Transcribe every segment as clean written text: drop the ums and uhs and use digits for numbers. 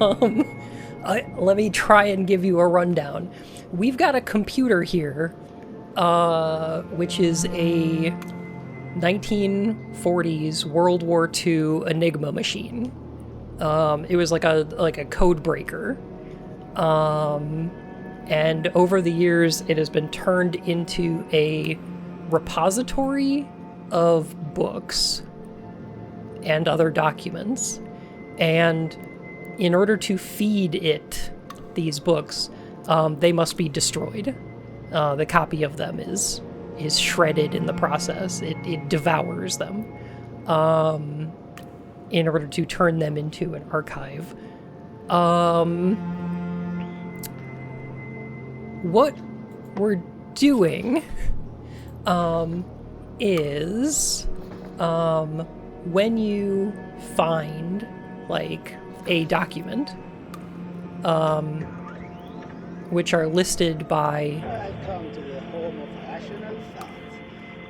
Let me try and give you a rundown. We've got a computer here, which is a 1940s World War II Enigma machine. It was like a code breaker. And over the years, it has been turned into a repository of books and other documents. And in order to feed it these books, they must be destroyed. The copy of them is shredded in the process. It devours them in order to turn them into an archive. What we're doing is when you find like a document, which are listed by I've come to the home of rational thought.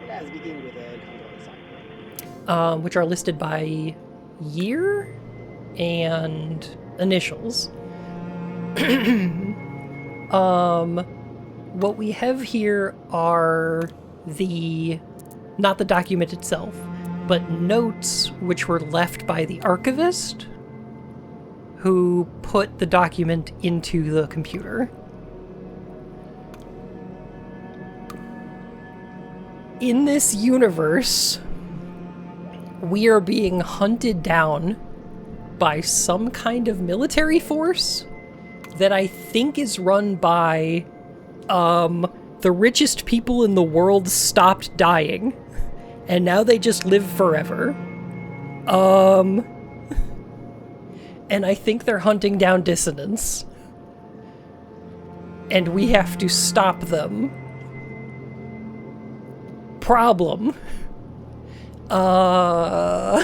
Let's begin with a control assignment. which are listed by year and initials. What we have here are not the document itself, but notes which were left by the archivist who put the document into the computer. In this universe, we are being hunted down by some kind of military force that I think is run by the richest people in the world stopped dying, and now they just live forever. And I think they're hunting down dissidents. And we have to stop them. Problem. I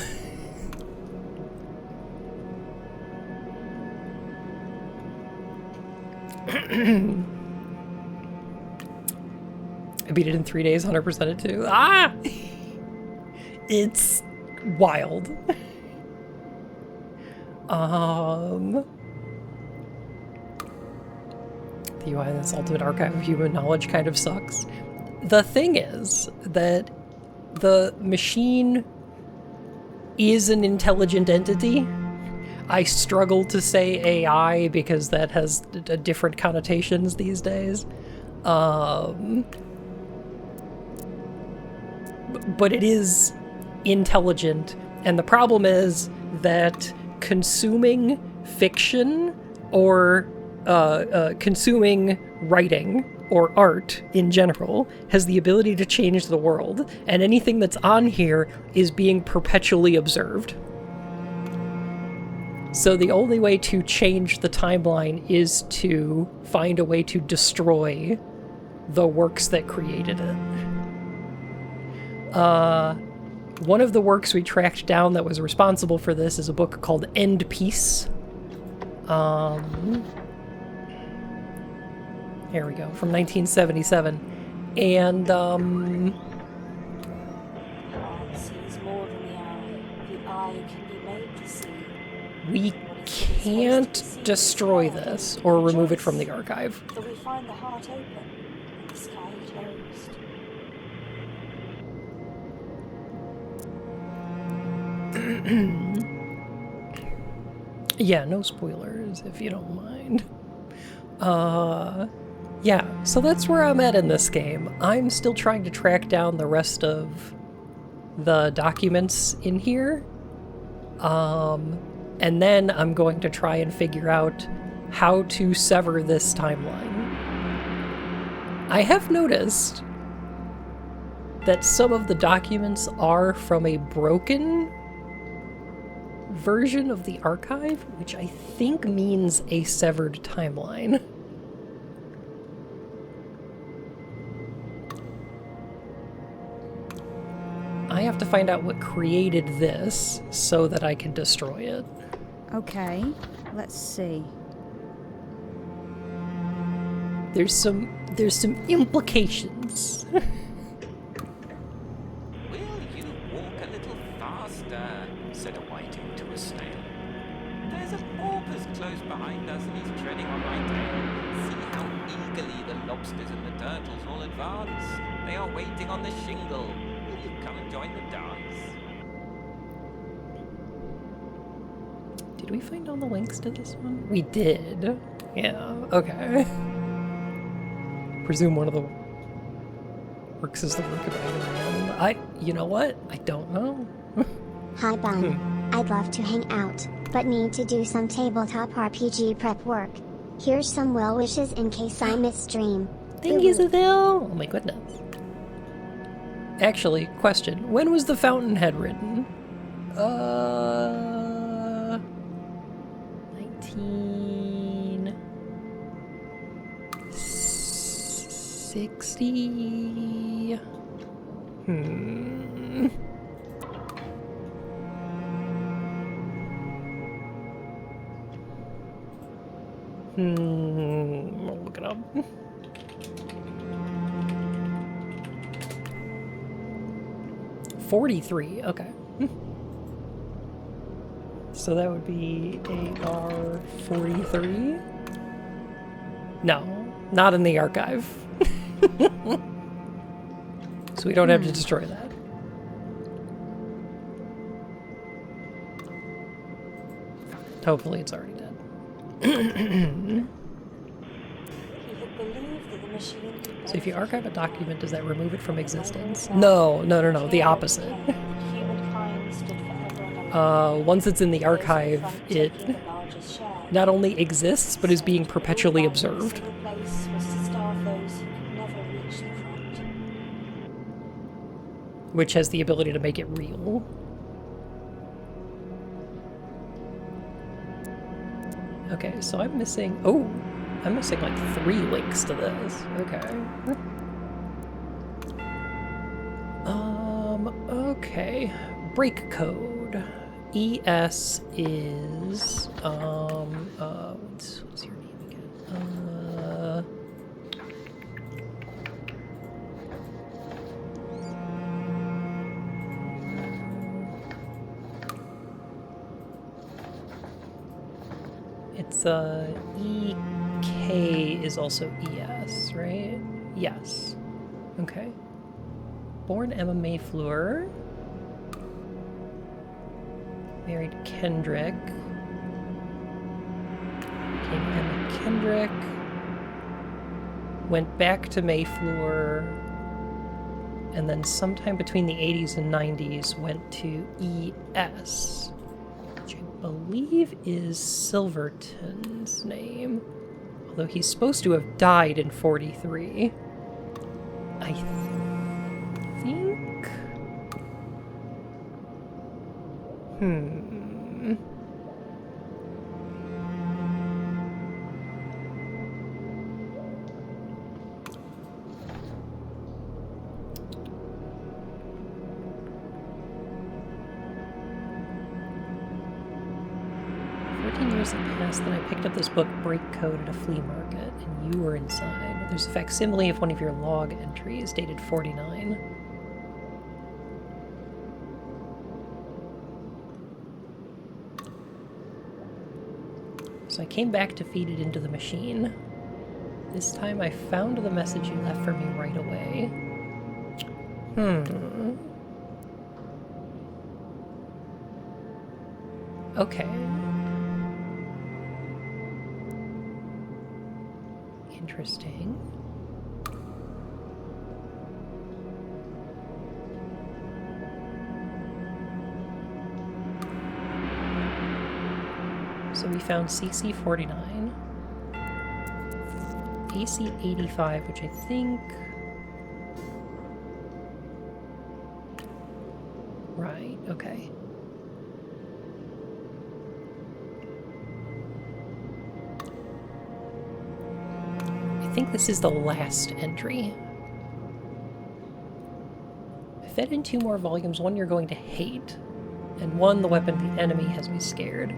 beat it in 3 days, 100% it too. Ah! It's wild. The UI in this Ultimate Archive of Human Knowledge kind of sucks. The thing is that the machine is an intelligent entity. I struggle to say AI because that has different connotations these days. But it is intelligent, and the problem is that consuming fiction or consuming writing or art in general has the ability to change the world, and anything that's on here is being perpetually observed. So the only way to change the timeline is to find a way to destroy the works that created it. One of the works we tracked down that was responsible for this is a book called End Peace. Here we go, from 1977. And, sees more than the eye can be made to see. we can't destroy this or remove it from the archive. That we find the heart open and the sky closed. Yeah, no spoilers, if you don't mind. Yeah, so that's where I'm at in this game. I'm still trying to track down the rest of the documents in here. And then I'm going to try and figure out how to sever this timeline. I have noticed that some of the documents are from a broken version of the archive, which I think means a severed timeline. I have to find out what created this so that I can destroy it. Okay, let's see. There's some implications. Will you walk a little faster? Said a whiting to a snail. There's a porpoise close lobsters and the turtles all advance. They are waiting on the shingle. Will you come and join the dance? Did we find all the links to this one? We did. Yeah, okay. Presume one of the works is the work of Ayn Rand. You know what? I don't know. Hi Bun. I'd love to hang out, but need to do some tabletop RPG prep work. Here's some well wishes in case I miss stream. Thank you, Seville! Oh my goodness. Actually, question. When was the Fountainhead written? 1960. I'll look it up. $43, okay. So that would be AR 43? No, not in the archive. So we don't have to destroy that. Hopefully it's already dead. He had believed that the machine could So if you archive a document, does that remove it from existence? benefit No, the opposite. Humankind stood forever on the Once it's in the archive, it taking the largest share. not only exists, but is being perpetually observed. The place was to starve those who could never reach the front. Which has the ability to make it real. Okay, so I'm missing... Oh! I'm missing like 3 links to this. Okay. Okay. Break code. ES is... what's your name again? It's EK is also ES, right? Yes. Okay. Born Emma Mayfleur. Married Kendrick. Became Emma Kendrick. Went back to Mayfleur. And then sometime between the 80s and 90s went to ES. Which I believe is Silverton's name. Although he's supposed to have died in 43. I think... Years had passed, then I picked up this book, Break Code, at a flea market, and you were inside. There's a facsimile of one of your log entries, dated 49. So I came back to feed it into the machine. This time I found the message you left for me right away. Okay. Interesting. So we found CC49, AC85, which I think... Right, okay. I think this is the last entry. I fed in 2 more volumes, one you're going to hate, and one, the weapon the enemy has me scared.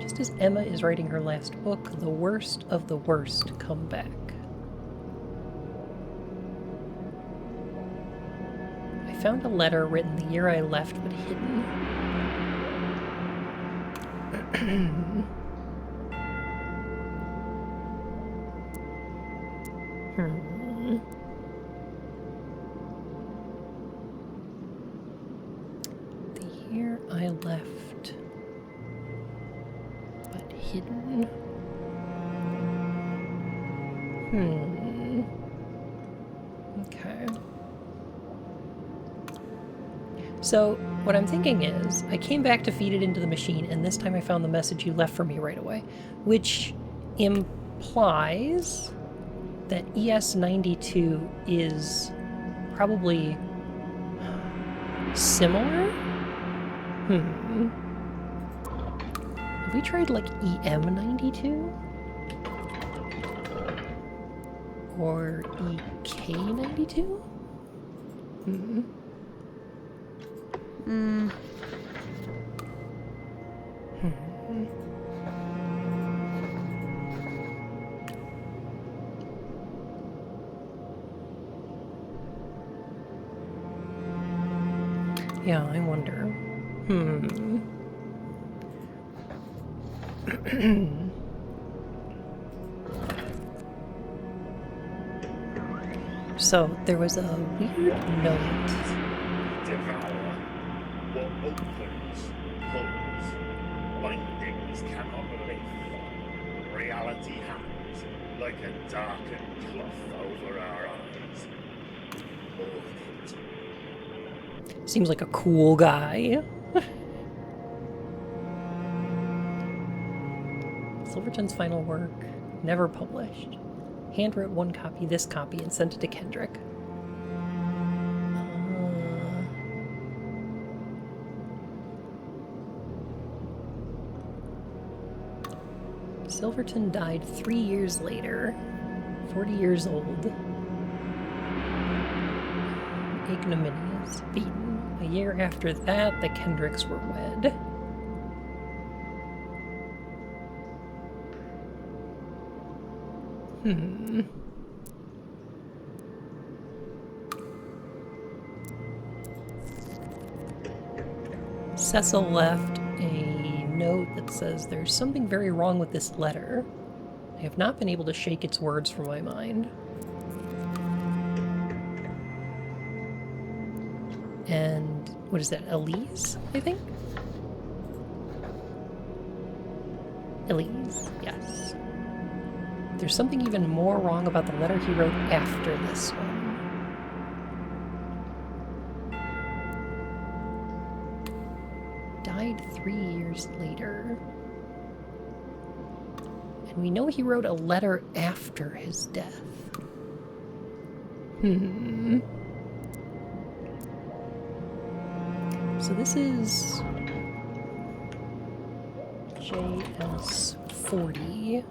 Just as Emma is writing her last book, the worst of the worst come back. I found a letter written the year I left, but hidden. out, but hidden. Okay. So, what I'm thinking is, I came back to feed it into the machine, and this time I found the message you left for me right away, which implies that ES92 is probably similar? Have we tried, like, EM92? Or EK92? Yeah, I wonder. So, there was a weird note. Devour what opens, pulls, bindings cannot lift. Reality hangs like a darkened cloth over our eyes. Mourn it. Seems like a cool guy. Silverton's final work, never published. Handwrote one copy, this copy, and sent it to Kendrick. Silverton died 3 years later, 40 years old. Ignominious, beaten. A year after that, the Kendricks were wed. Cecil left a note that says, "There's something very wrong with this letter. I have not been able to shake its words from my mind." And what is that, Elise, I think? Elise, yes. There's something even more wrong about the letter he wrote after this one. Died 3 years later. And we know he wrote a letter after his death. So this is JS40.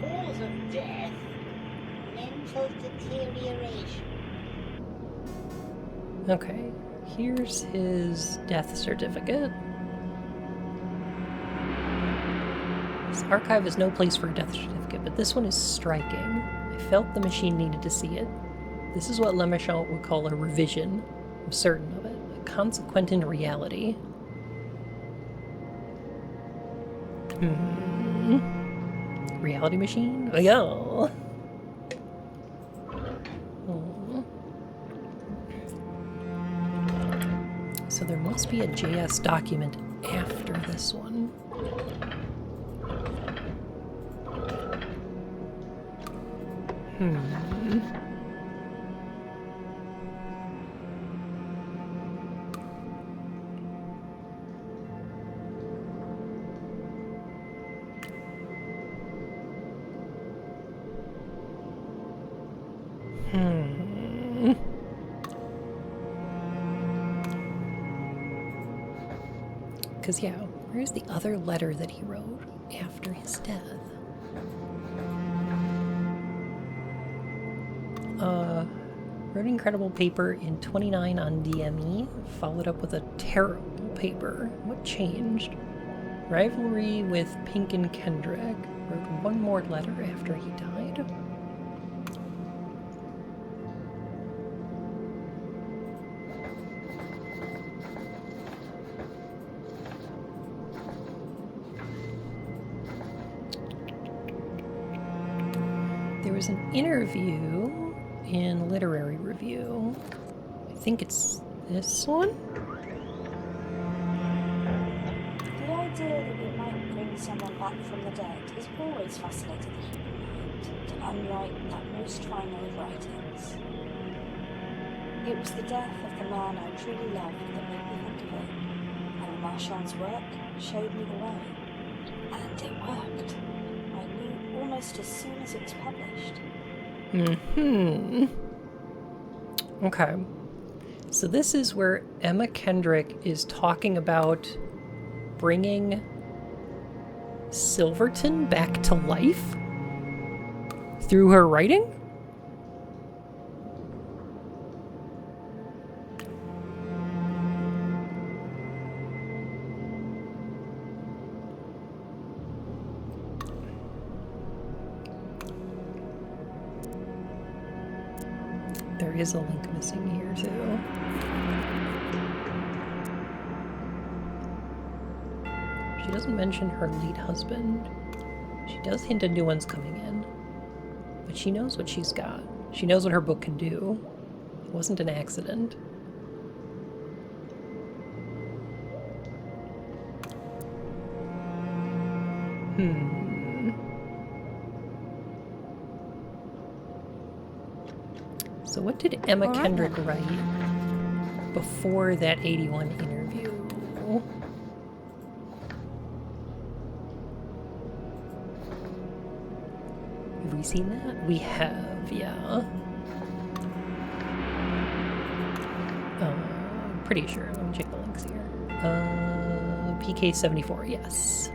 Cause of death, mental deterioration. Okay, here's his death certificate. This archive is no place for a death certificate, but this one is striking. I felt the machine needed to see it. This is what Lemachant would call a revision. I'm certain of it. A consequent in reality. Reality machine? Oh, yeah. So there must be a JS document after this one. Because, yeah, where's the other letter that he wrote after his death? Wrote an incredible paper in 29 on DME, followed up with a terrible paper. What changed? Rivalry with Pink and Kendrick. Wrote one more letter after he died. There was an interview in Literary Review. I think it's This one? The idea that we might bring someone back from the dead has always fascinated the human mind, to unwrite that most final of writings. It was the death of the man I truly loved that made me think of it, and Marchand's work showed me the way. And it worked. I knew almost as soon as it was published. Okay. So this is where Emma Kendrick is talking about bringing Silverton back to life through her writing? There is a link missing here, too. She doesn't mention her late husband. She does hint at new ones coming in. But she knows what she's got. She knows what her book can do. It wasn't an accident. So what did Emma Kendrick write before that 81 interview? Have we seen that? We have, yeah. Pretty sure. Let me check the links here. PK74, yes.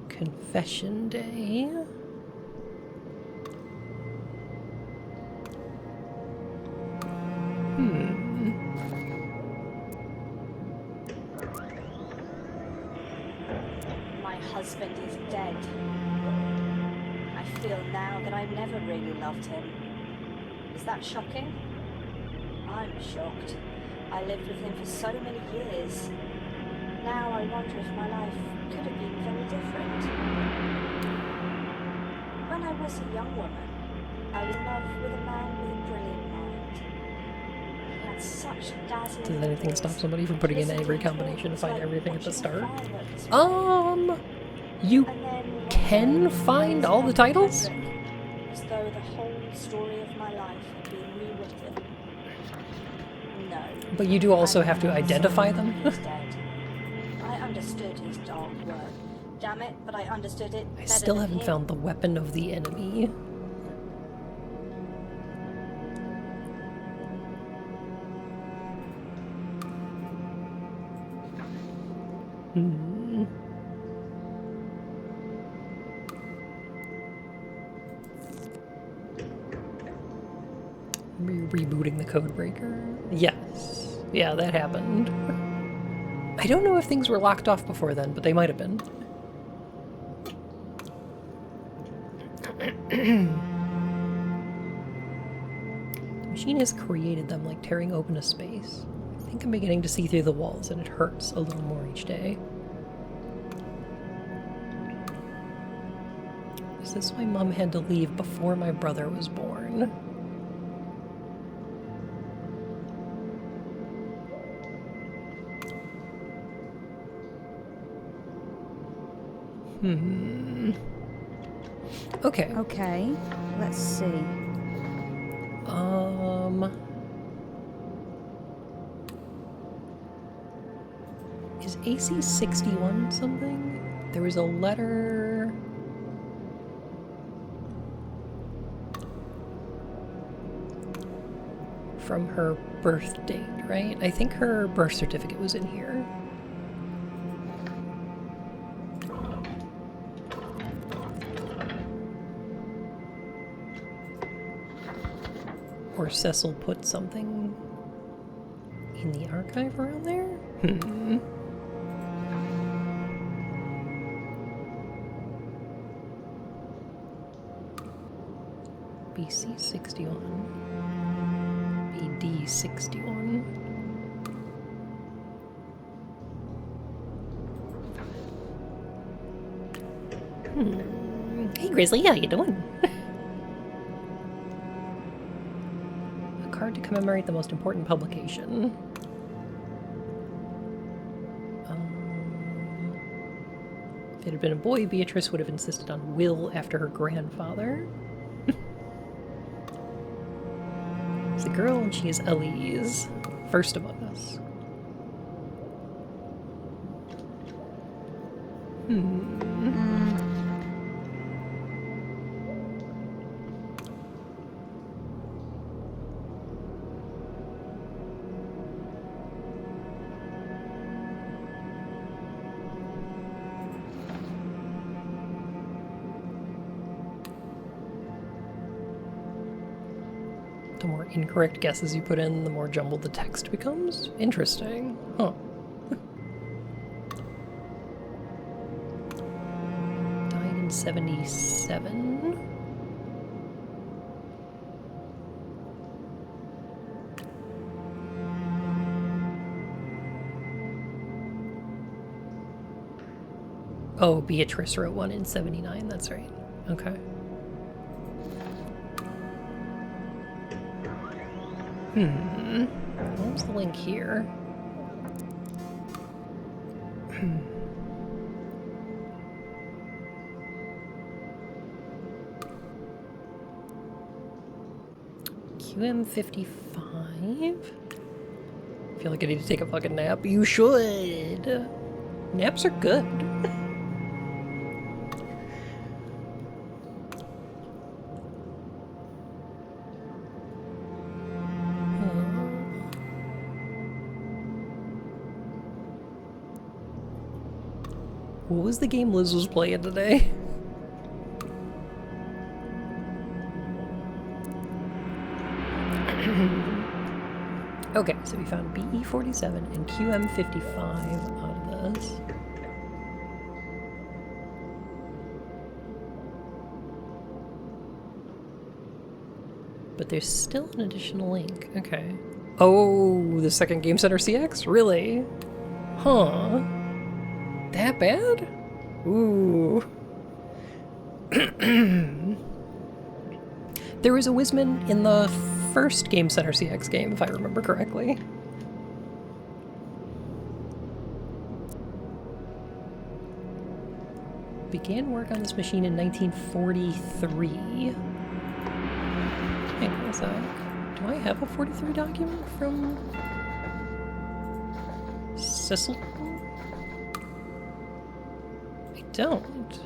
Confession Day. My husband is dead. I feel now that I never really loved him. Is that shocking? I'm shocked. I lived with him for so many years. Now I wonder if my life could have been very different. When I was a young woman, I was in love with a man with a brilliant mind. He had such dazzling... Does anything stop somebody from putting in every combination to find everything at the start? You can find all the titles? As though the whole story of my life had been rewritten. No. But you do also have to identify them? I understood his dark work. Damn it, but I understood it better. I still than haven't him. found the weapon of the enemy. Rebooting the code breaker? Yes. Yeah, that happened. I don't know if things were locked off before then, but they might have been. The machine has created them, like tearing open a space. I think I'm beginning to see through the walls, and it hurts a little more each day. Is this why Mom had to leave before my brother was born? Okay. Okay, let's see. Is AC 61 something? There was a letter... from her birth date, right? I think her birth certificate was in here. Or Cecil put something in the archive around there? BC 61. BD 61. Hey Grizzly, how you doing? A card to commemorate the most important publication. If it had been a boy, Beatrice would have insisted on Will after her grandfather. It's a girl and she is Elise, first among us. The more incorrect guesses you put in, the more jumbled the text becomes. Interesting. Huh. Died in 77. Oh, Beatrice wrote one in 79, that's right. Okay. Where's the link here? QM55? I feel like I need to take a fucking nap. You should! Naps are good. What was the game Liz was playing today? Okay, so we found BE47 and QM55 out of this. But there's still an additional link. Okay. Oh, the second Game Center CX? Really? Huh. That bad? Ooh. There was a Wisman in the first Game Center CX game, if I remember correctly. Began work on this machine in 1943. Hang on a sec. Do I have a 43 document from Cecil? I don't.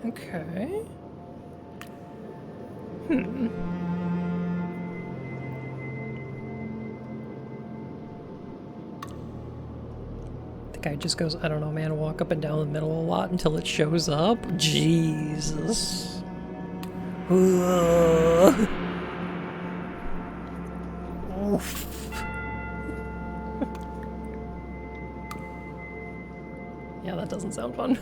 Okay. The guy just goes, I don't know, man, walk up and down the middle a lot until it shows up. Jesus. Oof. Yeah, that doesn't sound fun.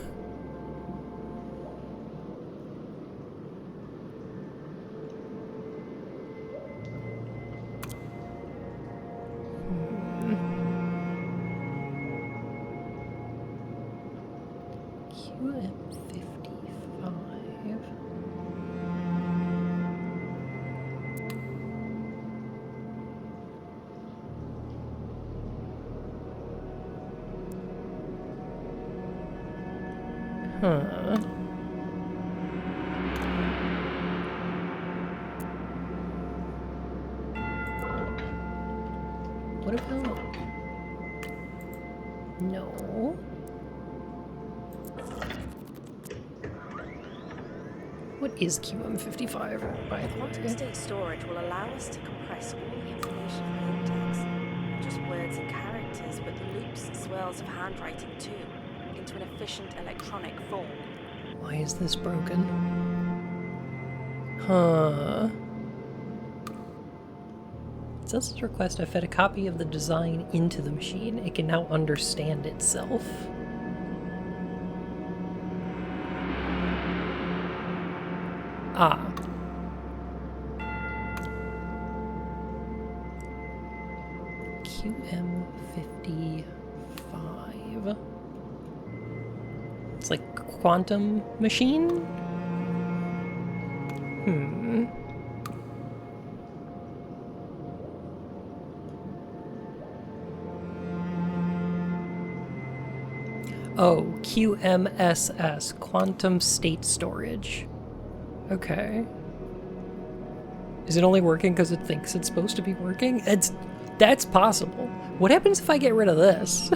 What No. What is QM55, by the Quantum way? state storage will allow us to compress all the information in the index, not just words and characters, but the loops and swirls of handwriting too, into an efficient electronic form. Why is this broken? Huh. It says this request I fed a copy of the design into the machine. It can now understand itself. Ah. QM55. It's like quantum machine? Hmm. Oh, QMSS, quantum state storage. Okay. Is it only working because it thinks it's supposed to be working? That's possible. What happens if I get rid of this?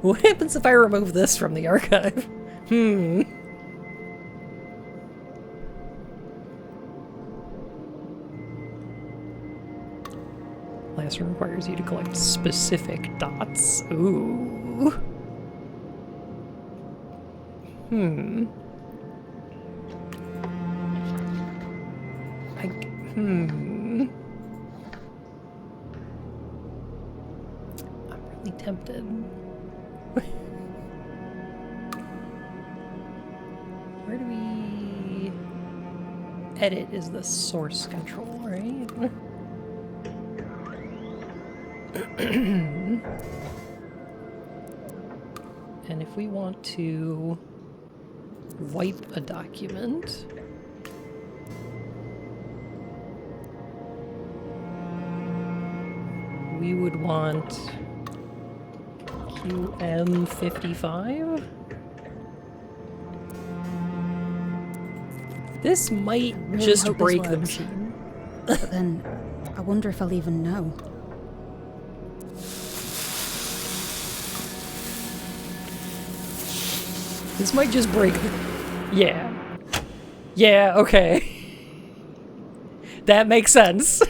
What happens if I remove this from the archive? Last one requires you to collect specific dots. Ooh. I'm really tempted. Where do we... Edit is the source control, right? And if we want to wipe a document, we would want QM55. This might really just hope this break the works. machine. But then, I wonder if I'll even know. This might just break the... Yeah. Yeah, okay. That makes sense.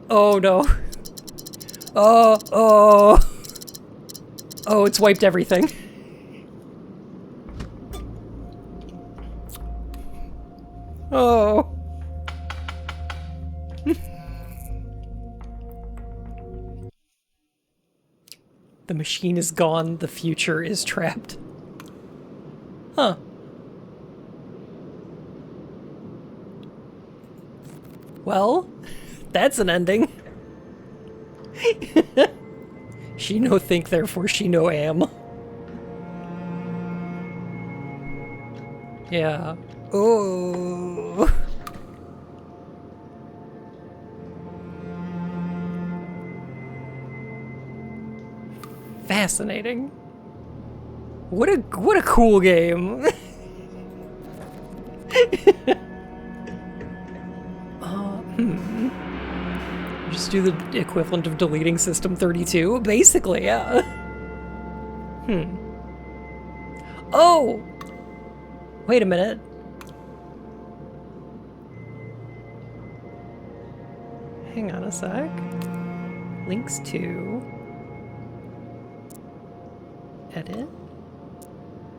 Oh no. Oh, it's wiped everything. Oh. The machine is gone, the future is trapped. Huh. Well, that's an ending. She no think, therefore she no am. Yeah. Oh. Fascinating. What a cool game. Just do the equivalent of deleting System 32, basically, yeah. Oh! Wait a minute. Hang on a sec. Links to... Edit.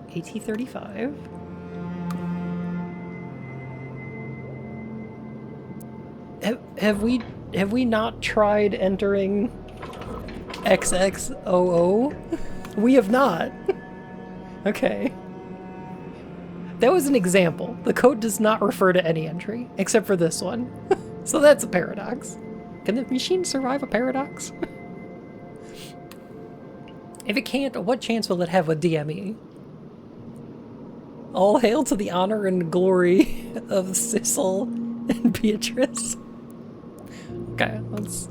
AT35. Have we not tried entering XXOO? We have not. Okay. That was an example. The code does not refer to any entry, except for this one. So that's a paradox. Can the machine survive a paradox? If it can't, what chance will it have with DME? All hail to the honor and glory of Sissel and Beatrice. Okay, that's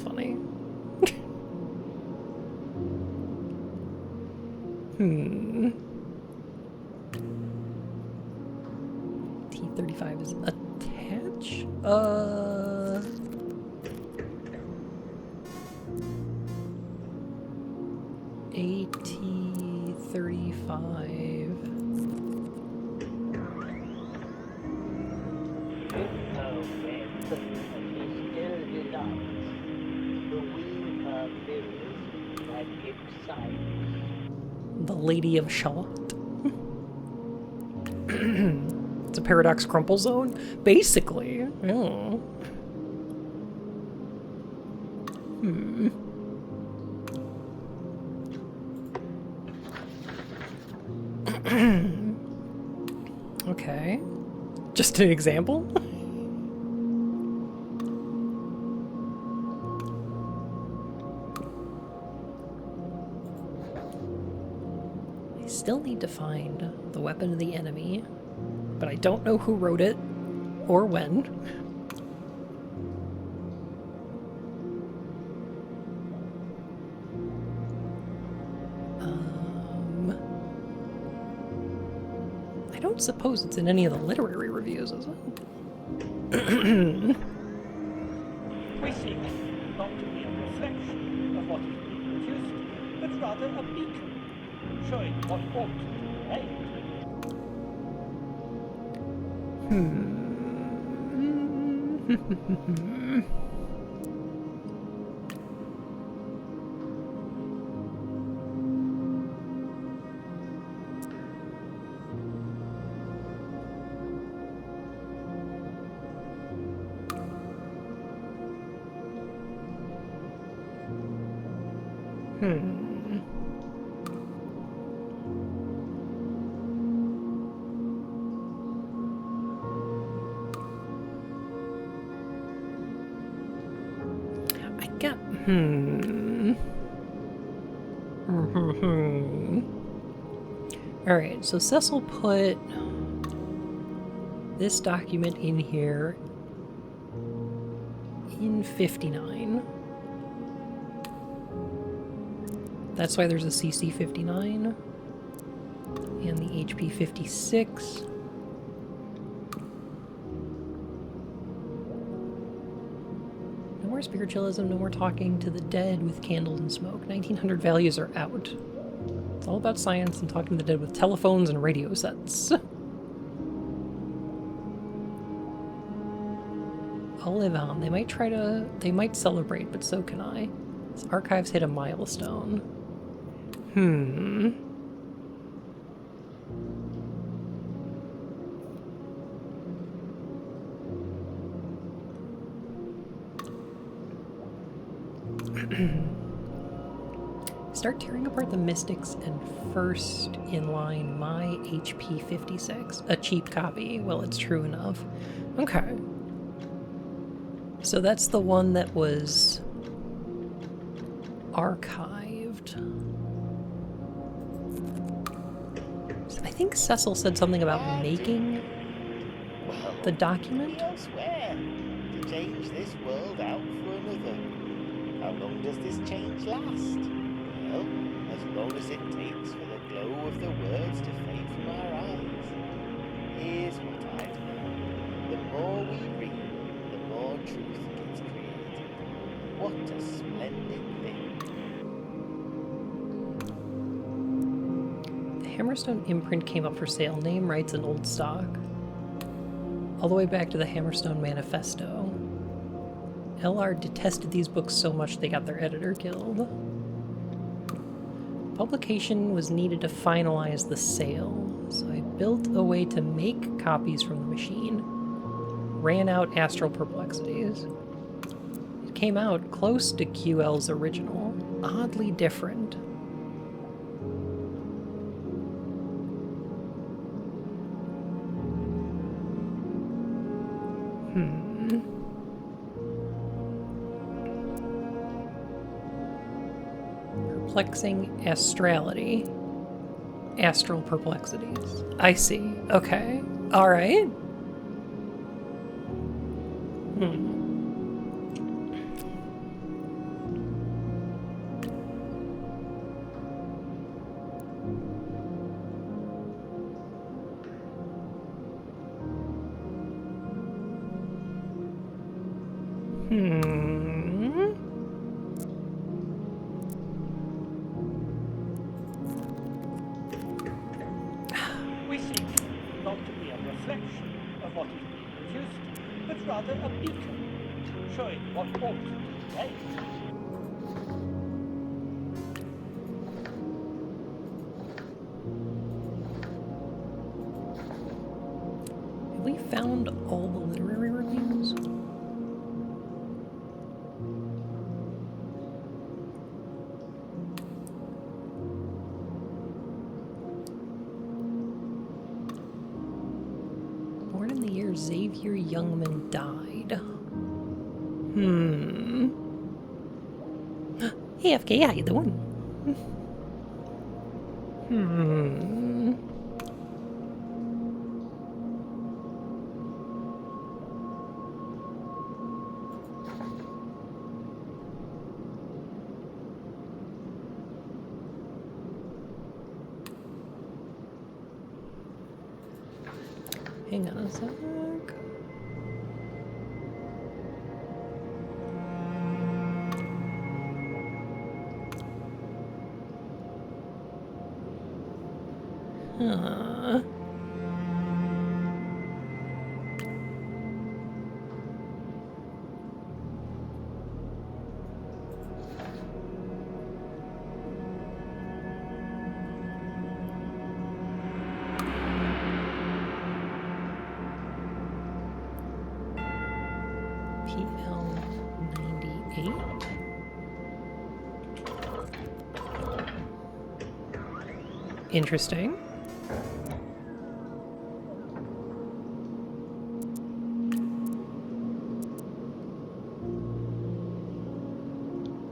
funny. T35 is attach? the Lady of Shalott. It's a Paradox Crumple Zone? Basically. Yeah. Okay. Just an example? I still need to find the weapon of the enemy, but I don't know who wrote it or when. I don't suppose it's in any of the literary reviews, is it? We seek not to be a reflection of what is being produced, but rather a beacon, showing what ought to be made. I got... Alright, so Cecil put this document in here in 59. That's why there's a CC 59 and the HP 56. No more spiritualism, no more talking to the dead with candles and smoke. 1900 values are out. It's all about science and talking to the dead with telephones and radio sets. I'll live on. They might celebrate, but so can I. This archives hit a milestone. Start tearing apart the mystics and first in line my HP 56. A cheap copy. Well, it's true enough. Okay. So that's the one that was archived. I think Cecil said something about making the document. Elsewhere to change this world out for another. How long does this change last? Well, as long as it takes for the glow of the words to fade from our eyes. Here's what I've learned. The more we read, the more truth gets created. What a splendid thing. The Hammerstone imprint came up for sale. Name, rights, and old stock. All the way back to the Hammerstone Manifesto. LR detested these books so much they got their editor killed. Publication was needed to finalize the sale, so I built a way to make copies from the machine. Ran out Astral Perplexities. It came out close to QL's original, oddly different. Perplexing Astrality. Astral Perplexities. I see. Okay. Alright. We seek not to be a reflection of what is being produced, but rather a beacon, showing what ought to be made. found all the literary reviews. Born in the year Xavier Youngman died. Hey FK, how you doing? Hang on a sec. PL98. Interesting.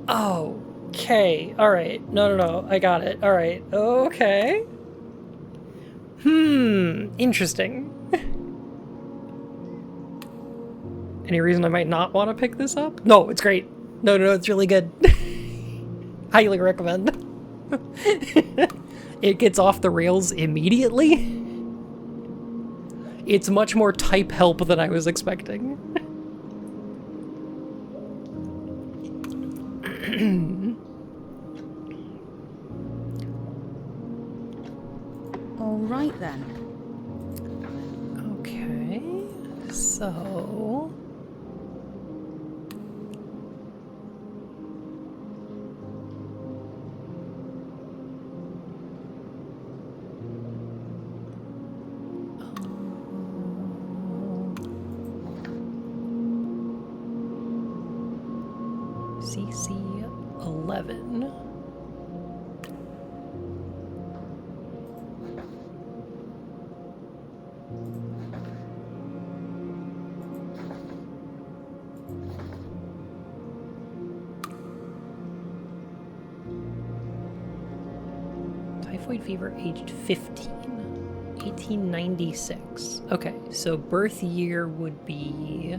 Okay. All right. No. I got it. All right. Okay. Interesting. Any reason I might not want to pick this up? No, it's great. No, it's really good. Highly recommend. It gets off the rails immediately. It's much more type help than I was expecting. All right then. Okay, so... CC11. Typhoid fever aged 15. 1896. Okay, so birth year would be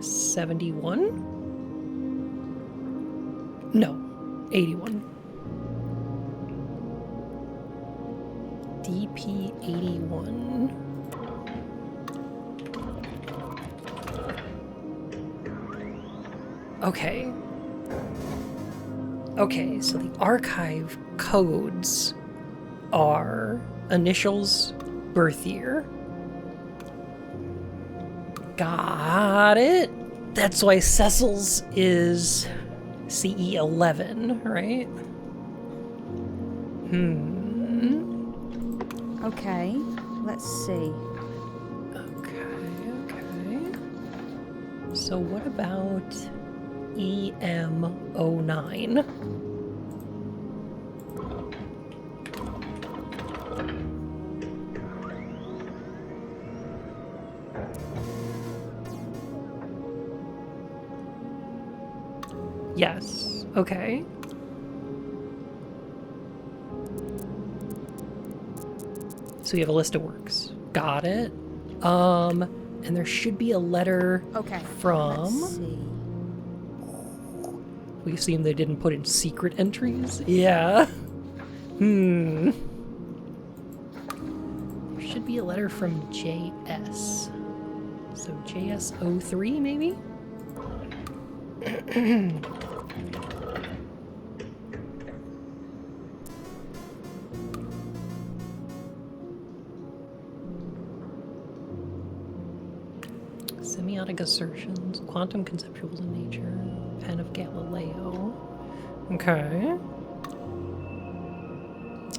71? No, 81. DP 81. Okay. Okay, so the archive codes are initials, birth year. Got it. That's why Cecil's is CE11, right? Okay, let's see. Okay. So what about EM09? Yes. Okay. So we have a list of works. Got it. And there should be a letter from... Let's see. We assume they didn't put in secret entries? Yeah. There should be a letter from JS. So JS03 maybe? Semiotic assertions, quantum conceptuals in nature, pen of Galileo. Okay.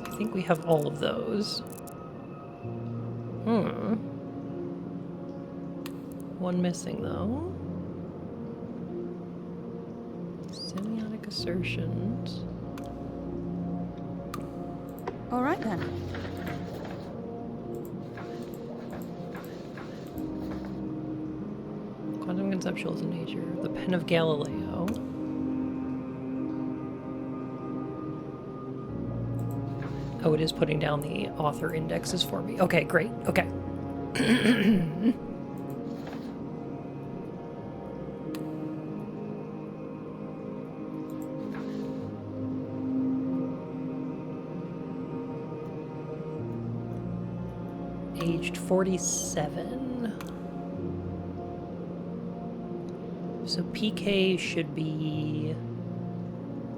I think we have all of those. One missing, though. Semiotic assertions. All right then. Quantum conceptuals in nature. The Pen of Galileo. Oh, it is putting down the author indexes for me. Okay, great. Okay. Aged 47. So PK should be,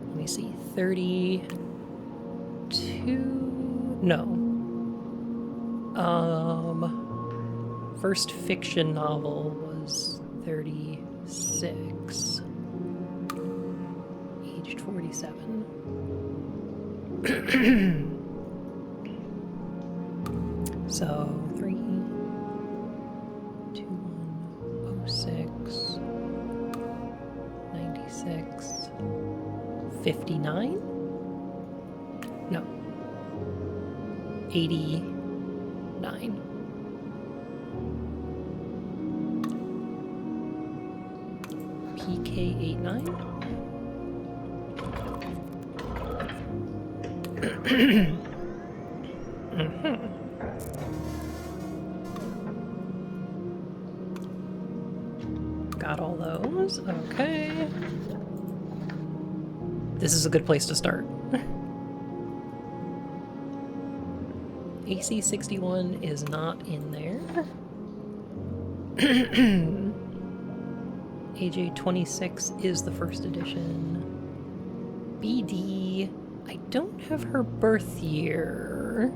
let me see, 32? No. First fiction novel was 36. Aged 47. So 3, 2, 1, 06, 96, 59? No. 89. PK89? Got all those. Okay. This is a good place to start. AC 61 is not in there. AJ 26 is the first edition. BD, I don't have her birth year.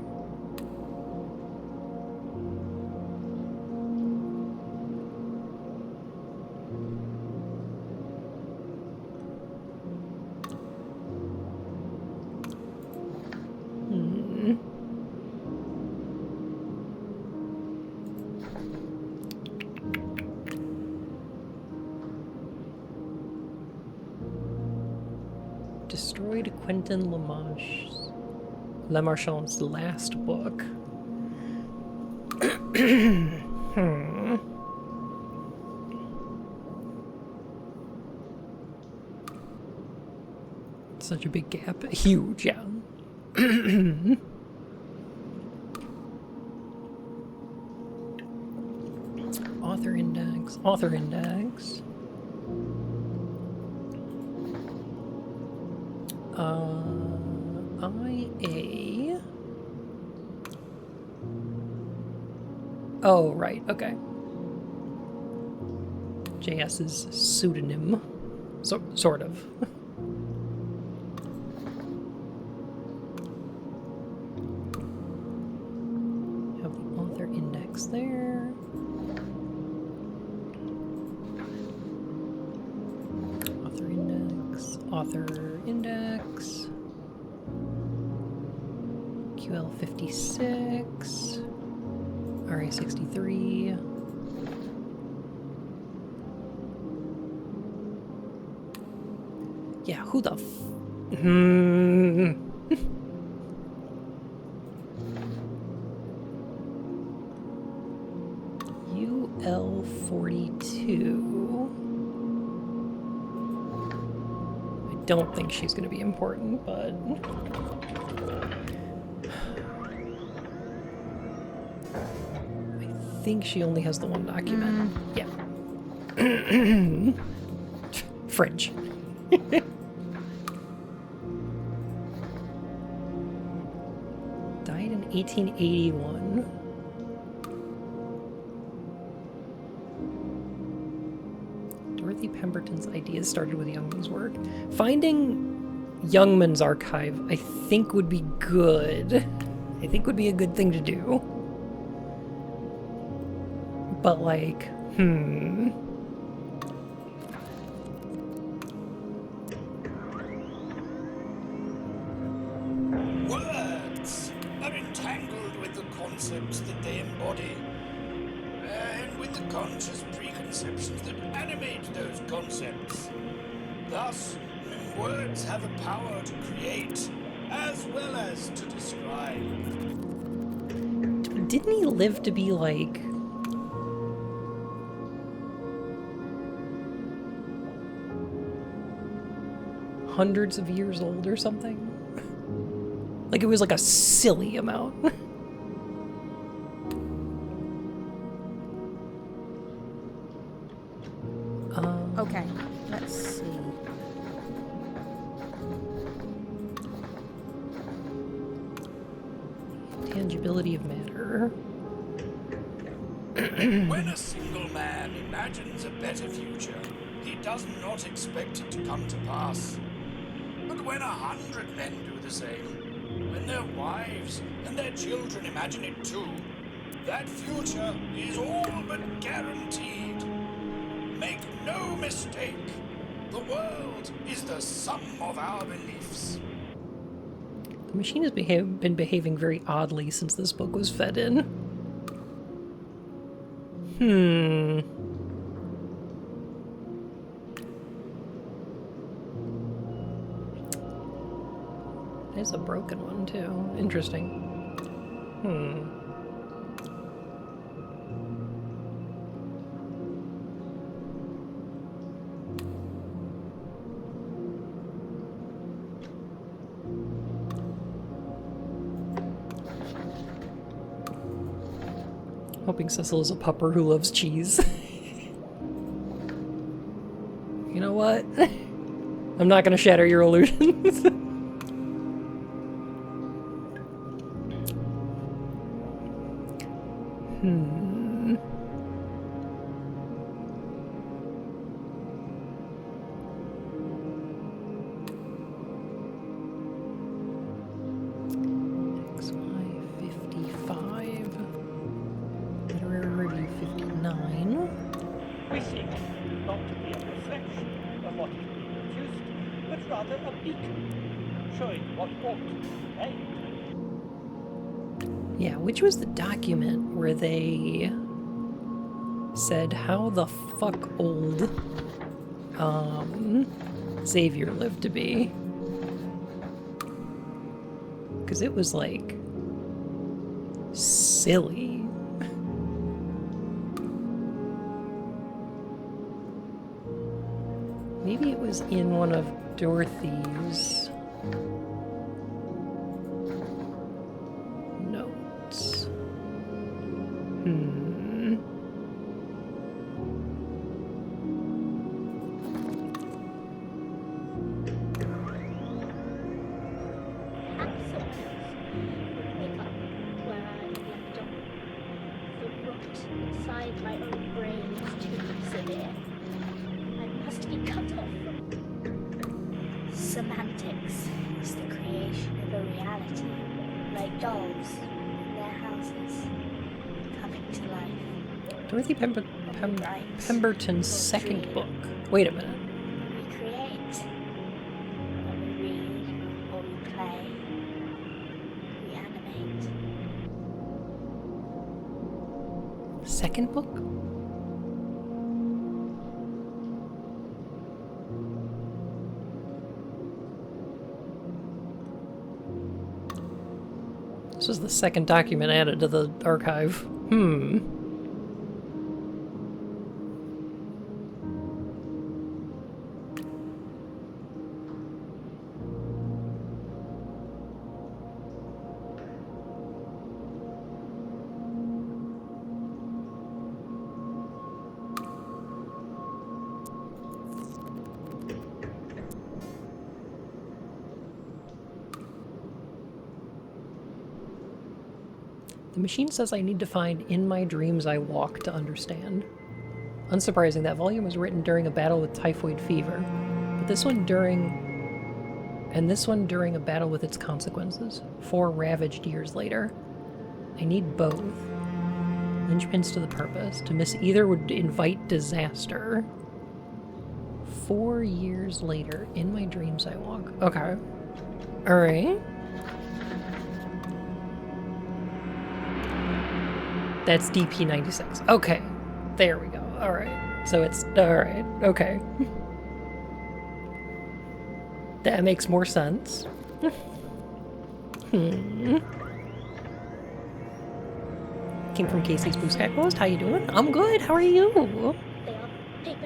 Destroyed Quentin Lamarchane's last book. Such a big gap. Huge, yeah. Author index. Author index. IA. Oh, right, okay. JS's pseudonym. Sort of. Have the author index there. Author index. Author index. QL56, RA63. Yeah, who the UL42. I don't think she's going to be important, but... I think she only has the one document. Yeah. Fridge. Died in 1881. Dorothy Pemberton's ideas started with Youngman's work. Finding Youngman's archive, I think, would be good. I think would be a good thing to do. But, like, Words are entangled with the concepts that they embody. animate those concepts. Thus, words have the power to create as well as to describe. Didn't he live to be like... hundreds of years old or something? Like, it was like a silly amount. Okay, let's see. Tangibility of matter. When a single man imagines a better future, he does not expect it to come to pass. But when 100 men do the same, when their wives and their children imagine it too, that future is all but guaranteed. Make no mistake, the world is the sum of our beliefs. The machine has been behaving very oddly since this book was fed in. There's a broken one, too. Interesting. Hoping Cecil is a pupper who loves cheese. You know what? I'm not gonna shatter your illusions. We seek not to be a reflection of what is being produced, but rather a beacon, showing what ought to be made. Yeah, which was the document where they said how the fuck old Xavier lived to be? Because it was like silly. Maybe it was in one of Dorothy's notes. Inside my own brain is too severe. I must be cut off from... Semantics is the creation of a reality, like dolls in their houses, coming to life. Dorothy Pemberton's second book. Wait a minute. We create. When we read or we play, we animate. Second book? This was the second document added to the archive. The machine says I need to find In My Dreams I Walk to understand. Unsurprising, that volume was written during a battle with typhoid fever, but this one during a battle with its consequences, 4 ravaged years later. I need both. Linchpins to the purpose. To miss either would invite disaster. 4 years later, In My Dreams I Walk. Okay. Alright. That's DP96. Okay. There we go. Alright. So it's alright, okay. That makes more sense. Came from Casey's Blue Sky Post. How you doing? I'm good. How are you?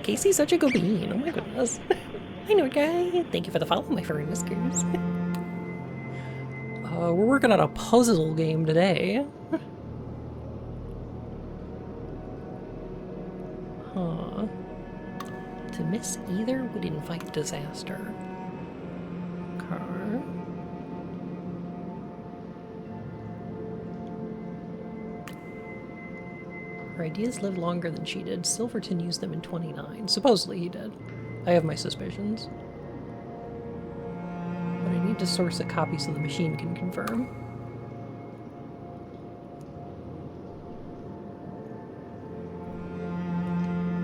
Casey's such a good bean. Oh my goodness. I know, guy. Thank you for the follow, my furry whiskers. We're working on a puzzle game today. Huh. To miss either would invite disaster. Car. Her ideas lived longer than she did. Silverton used them in 29. Supposedly he did. I have my suspicions. But I need to source a copy so the machine can confirm.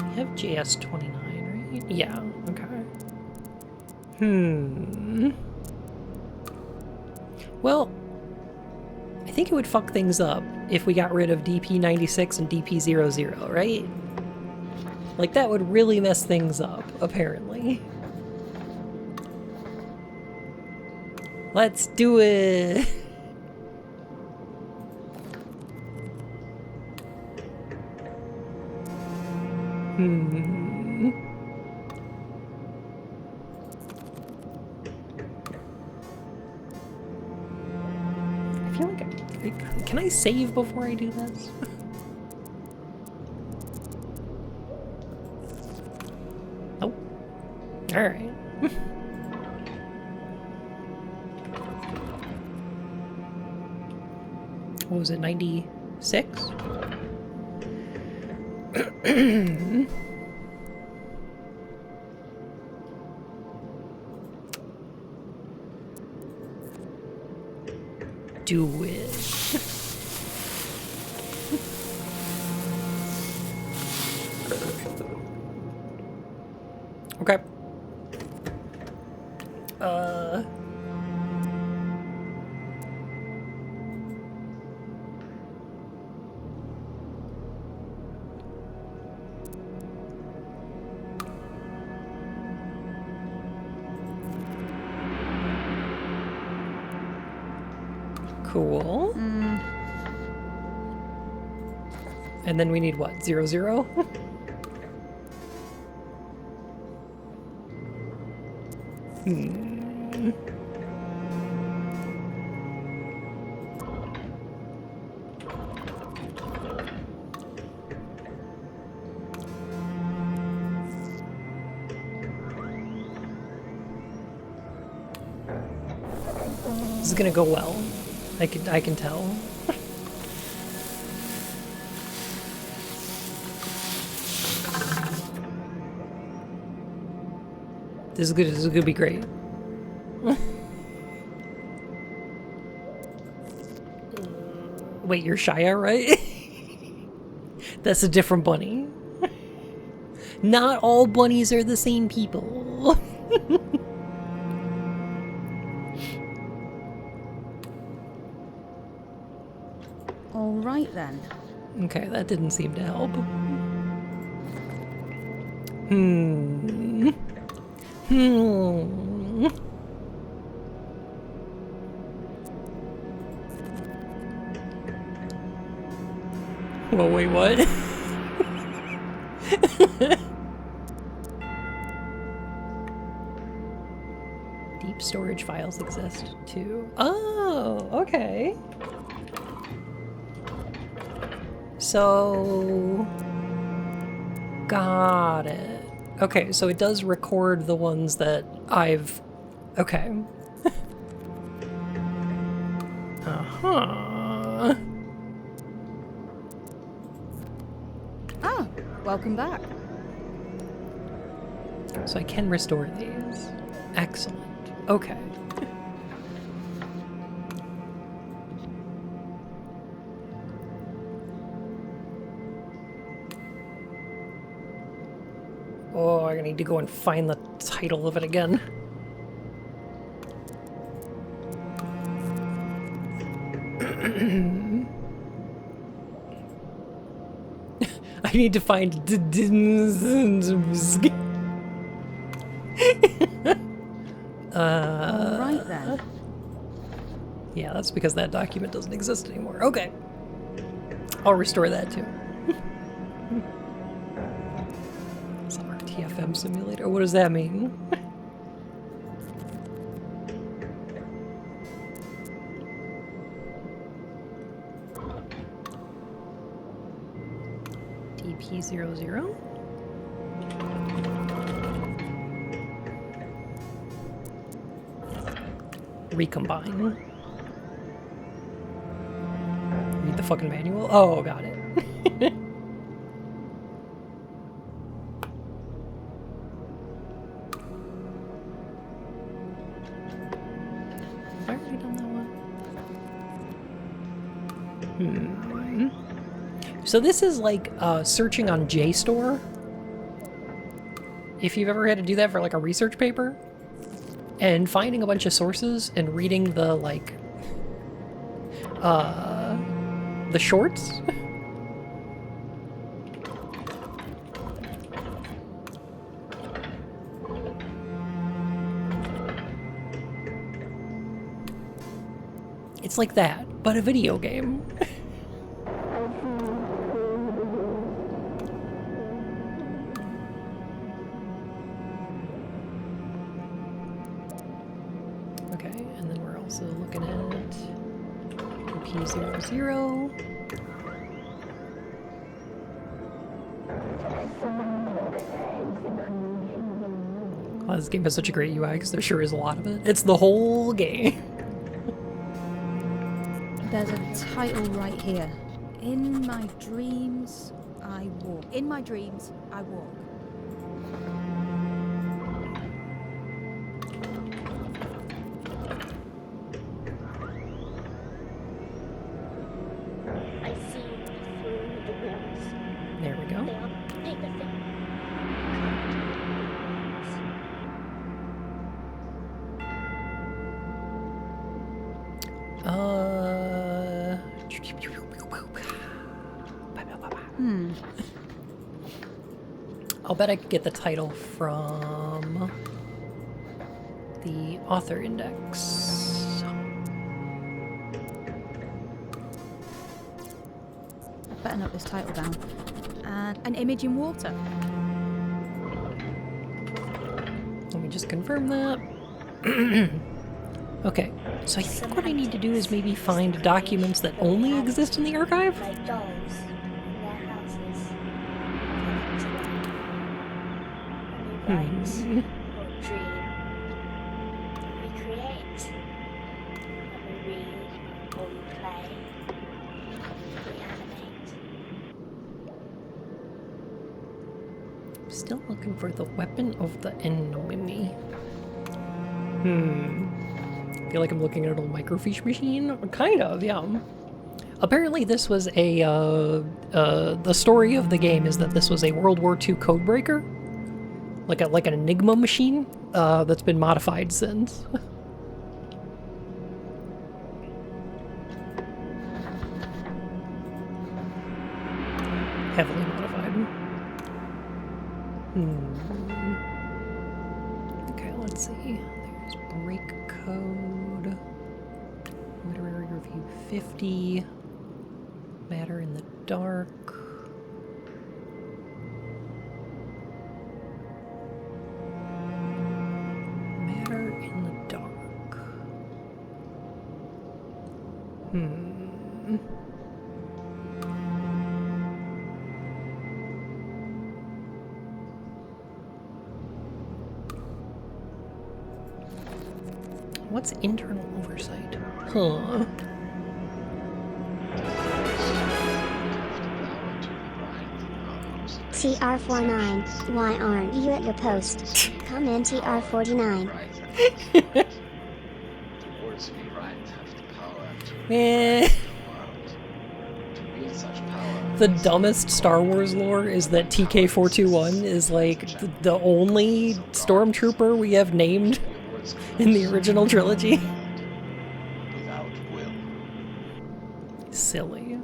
I have JS29, right? Yeah, okay. Well, I think it would fuck things up if we got rid of DP96 and DP00, right? Like, that would really mess things up, apparently. Let's do it! I feel like can I save before I do this? Oh. Alright. What was it, 96? Do it. Okay. Cool. And then we need what? 00? This is gonna go well. I can tell. This is good. This is gonna be great. Wait, you're Shia, right? That's a different bunny. Not all bunnies are the same people. All right then. Okay, that didn't seem to help. Well, wait, what? Deep storage files exist too. Oh, okay. So, got it. Okay, so it does record the ones that I've... Okay. Uh-huh. Ah, welcome back. So I can restore these. Excellent. Okay. Oh, I need to go and find the title of it again. need to find. Right then. Yeah, that's because that document doesn't exist anymore. Okay. I'll restore that too. It's an RTFM simulator. What does that mean? DP00? Recombine. Read the fucking manual? Oh, got it. Have I already done that one? So this is like searching on JSTOR. If you've ever had to do that for like a research paper. And finding a bunch of sources and reading the, like, the shorts. It's like that, but a video game. Looking at P00. Oh, this game has such a great UI because there sure is a lot of it. It's the whole game. There's a title right here. In my dreams, I walk. In my dreams, I walk. I'll bet I could get the title from the author index. I'd better note this title down. And an image in water. Let me just confirm that. Okay, so I think what I need to do is maybe find documents that only exist in the archive? Like dolls in their houses. Write or dream. We create. We read or we play. We animate. Still looking for the weapon of the enemy. I feel like I'm looking at an old microfiche machine. Kind of, yeah. Apparently this was a, the story of the game is that this was a World War II codebreaker. Like an Enigma machine, that's been modified since. Heavily modified. Okay, let's see. There's break code. Literary review 50. Matter in the dark. Matter in the dark. What's internal oversight? Huh. TR49, why aren't you at your post? Come in TR49. The dumbest Star Wars lore is that TK421 is like the only stormtrooper we have named in the original trilogy. Silly.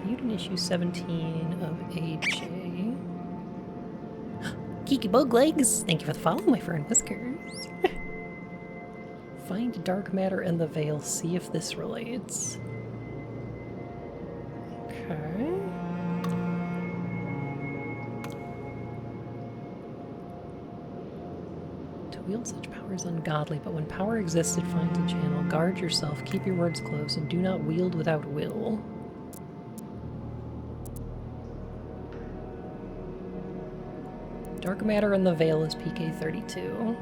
Reviewed in issue 17 of AJ. Kiki Buglegs! Thank you for the follow, my friend Whiskers. Find dark matter in the veil, see if this relates. Okay. To wield such power is ungodly, but when power exists, it finds a channel. Guard yourself, keep your words close, and do not wield without will. Dark matter in the veil is PK32.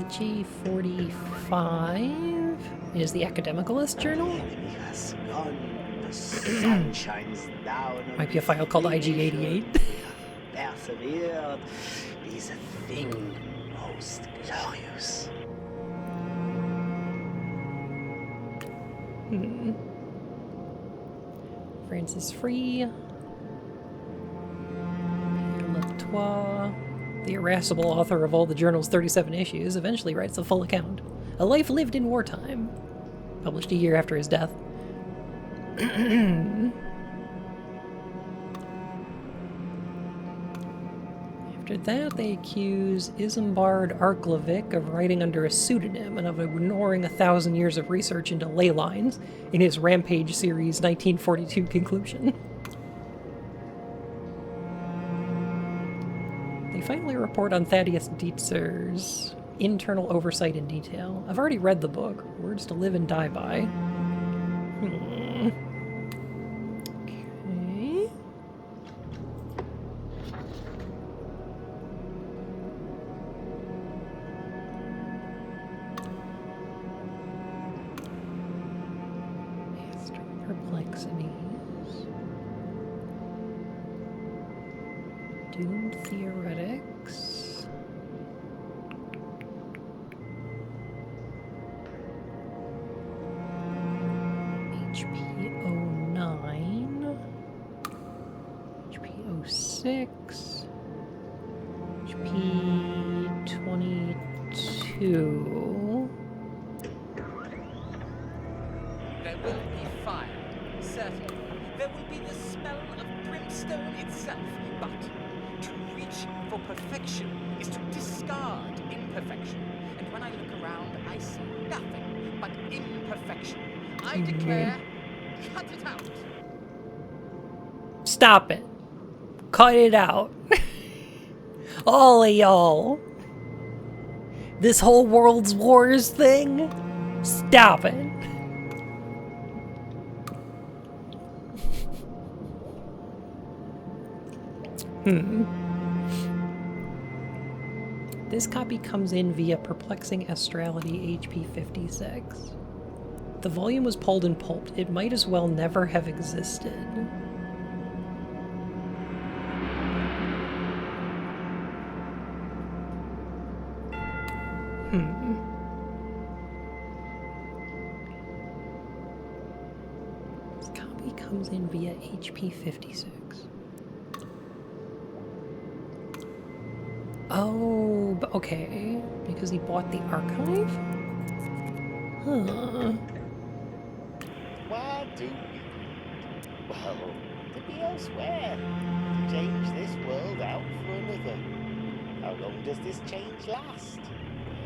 AG45 is the Academicalist journal. Has gone, the sun shines down. Might be a file called IG88. Persevered is a thing most glorious. Francis Free. Latois, the irascible author of all the journal's 37 issues, eventually writes a full account. A life lived in wartime. Published a year after his death. After that, they accuse Isambard Arklevic of writing under a pseudonym and of ignoring 1,000 years of research into ley lines in his Rampage series 1942 conclusion. They finally report on Thaddeus Dietzer's internal oversight in detail. I've already read the book, Words to Live and Die By. Okay. Astral Perplexities. Doomed Theoretics. HP09. HP06. HP22. There will be fire, certainly. There will be the smell of brimstone itself. But to reach for perfection is to discard imperfection. And when I look around, I see nothing but imperfection. I declare, cut it out. Stop it. Cut it out. All of y'all. This whole World's Wars thing. Stop it. This copy comes in via Perplexing Astrality HP 56. The volume was pulled and pulped. It might as well never have existed. This copy comes in via HP 56. Oh, okay. Because he bought the archive? Huh. Why do we? Well, to be elsewhere. To change this world out for another. How long does this change last?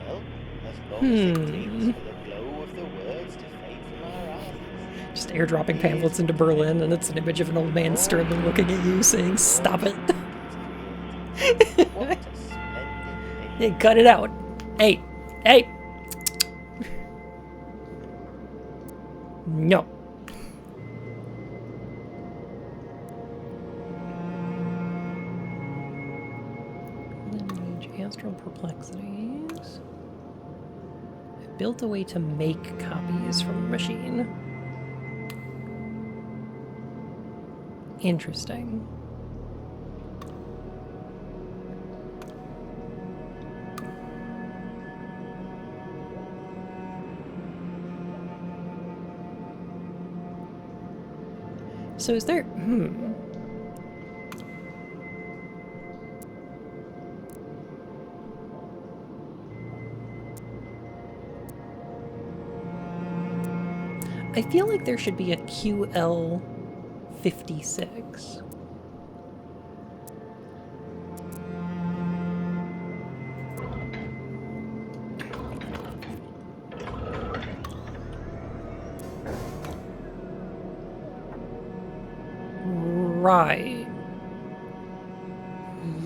Well, as long as it takes for the glow of the words to fade from our eyes. Just airdropping pamphlets into Berlin, and it's an image of an old man sternly looking at you, saying, "Stop it." Hey, cut it out. Hey, hey. No. Lineage, Astral Perplexities. I built a way to make copies from the machine. Interesting. So is there... I feel like there should be a QL 56. Right.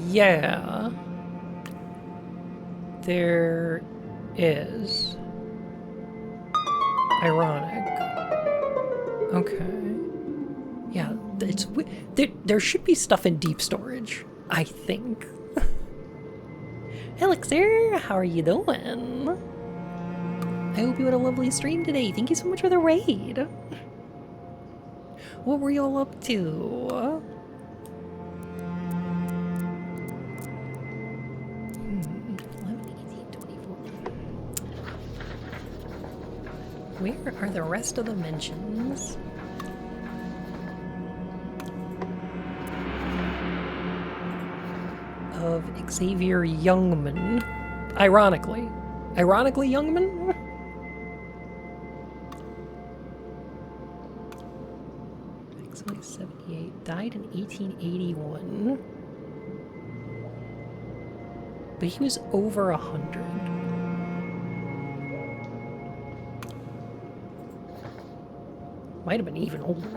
Yeah. There is. Ironic. Okay. Yeah, it's there should be stuff in deep storage, I think. Elixir, how are you doing? I hope you had a lovely stream today. Thank you so much for the raid. What were you all up to? Where are the rest of the mentions? Of Xavier Youngman. Ironically. Ironically Youngman? Only 78. Died in 1881. But he was over 100. Might have been even older.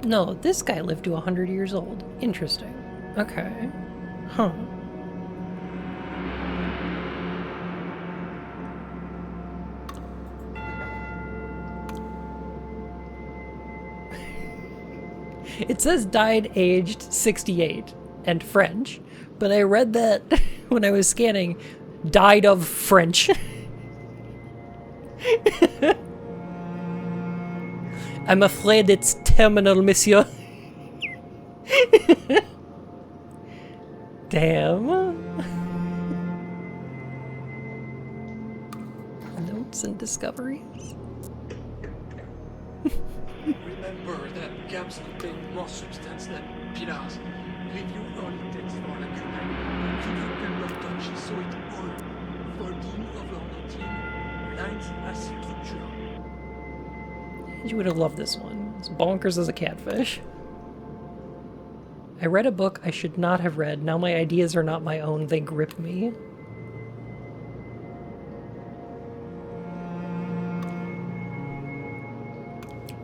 No, this guy lived to 100 years old. Interesting. Okay. Huh. It says died aged 68 and French, but I read that when I was scanning, died of French. I'm afraid it's terminal, monsieur. Damn. Notes and discoveries. Remember that gaps contain more substance than pillars. Review all text for accurate. If you cannot touch it, so it all. 14 over 19. Lines as structure. You would have loved this one. It's bonkers as a catfish. I read a book I should not have read. Now my ideas are not my own. They grip me.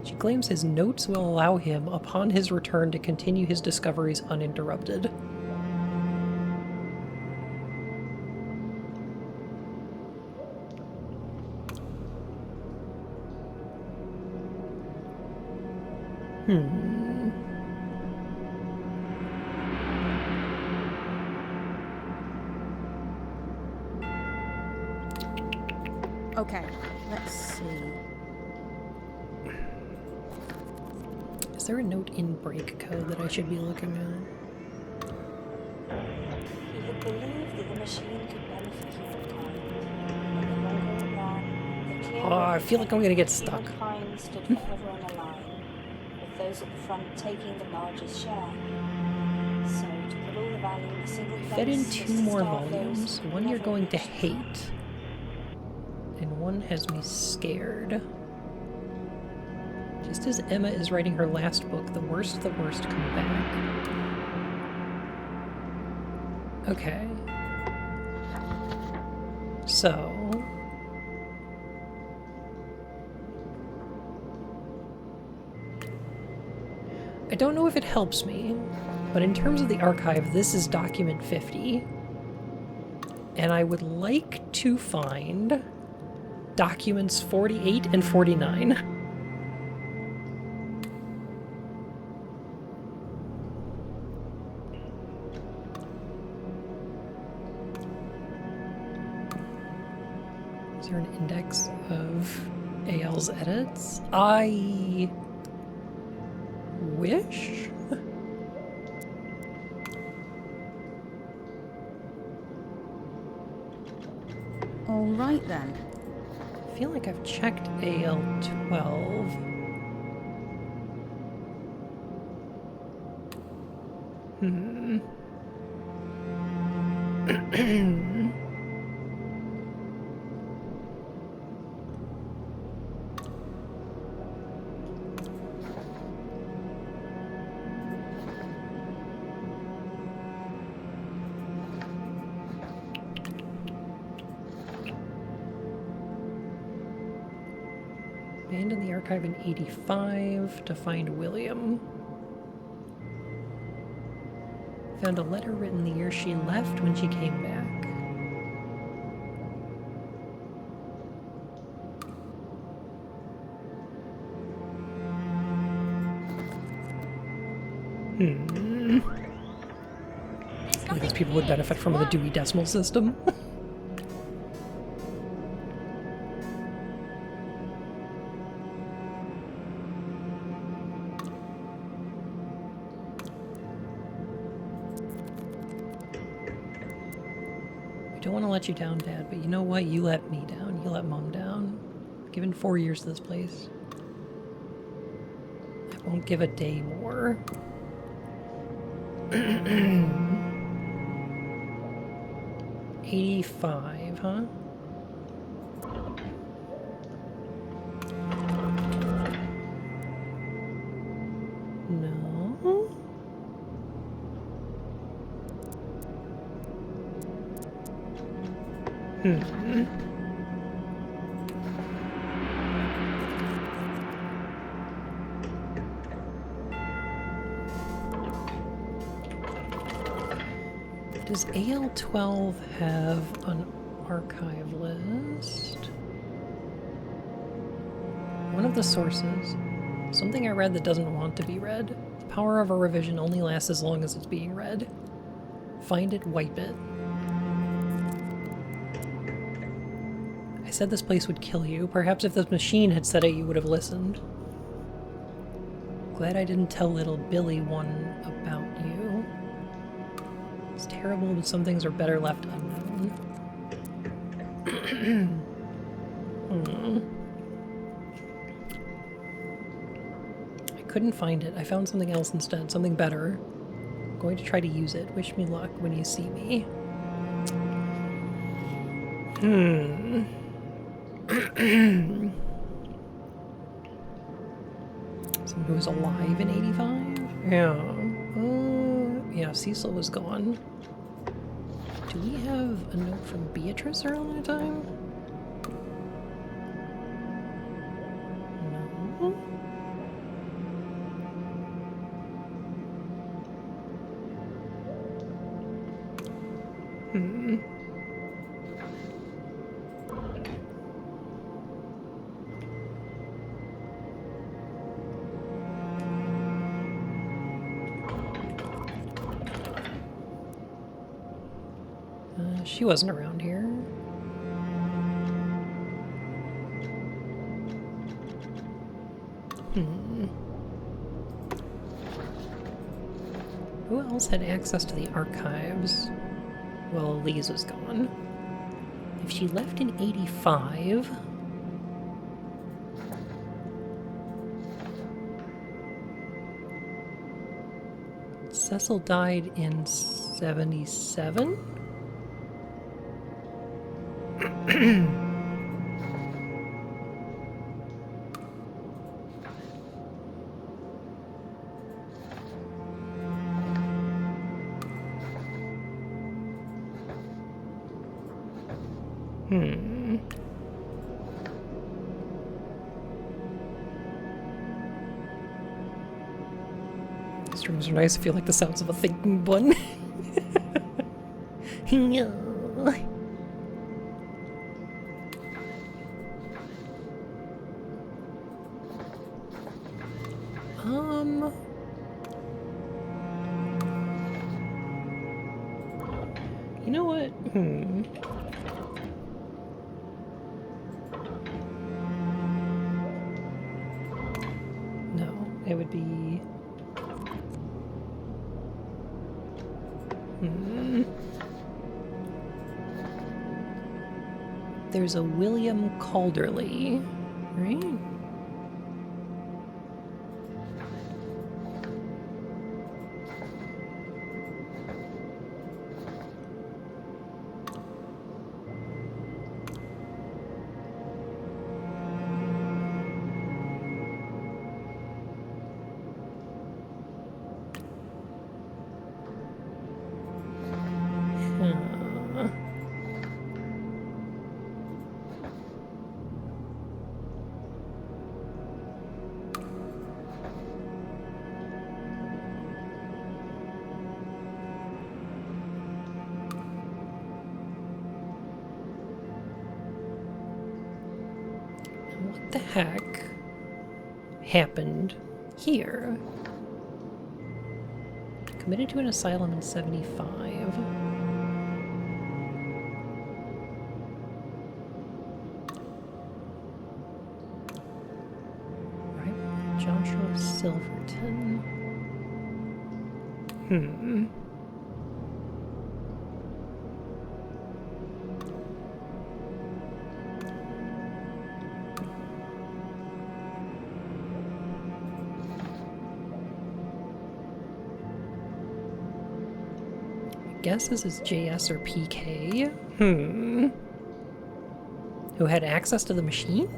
She claims his notes will allow him, upon his return, to continue his discoveries uninterrupted. Okay, let's see. Is there a note in break code that I should be looking at? He had believed that the machine could benefit humankind, and the longer it ran, the clearer I feel like I'm gonna get stuck. humankind stood forever in a line, with those at the front taking the largest share. So, to put all the value in a single place, Fed in was 2 to more starve those volumes. who One you're never going to reached hate. And one has me scared. Just as Emma is writing her last book, the worst of the worst come back. Okay. So... I don't know if it helps me, but in terms of the archive, this is document 50. And I would like to find documents 48 and 49. Is there an index of AL's edits? I wish? All right then. I feel like I've checked AL12. Scanned in the archive in 85 to find William. Found a letter written the year she left when she came back. I guess people would benefit from the Dewey Decimal System. I don't want to let you down, Dad, but you know what? You let me down. You let Mom down. I've given 4 years to this place. I won't give a day more. 85, huh? No. Does AL12 have an archive list? One of the sources. Something I read that doesn't want to be read. The power of a revision only lasts as long as it's being read. Find it, wipe it. I said this place would kill you. Perhaps if this machine had said it, you would have listened. Glad I didn't tell little Billy one about you. It's terrible, but some things are better left unknown. I couldn't find it. I found something else instead, something better. I'm going to try to use it. Wish me luck when you see me. Someone who was alive in 85? Yeah. Yeah, Cecil was gone. Do we have a note from Beatrice around that time? No. She wasn't around here. Who else had access to the archives? Well, Elise was gone. If she left in 85... Cecil died in 77? These rooms are nice. I feel like the sounds of a thinking one. You know what? No, it would be... There's a William Calderly, right? the heck happened here? Committed to an asylum in 75. Right, Joshua Silverton. Guess this is JS or PK. Who had access to the machine?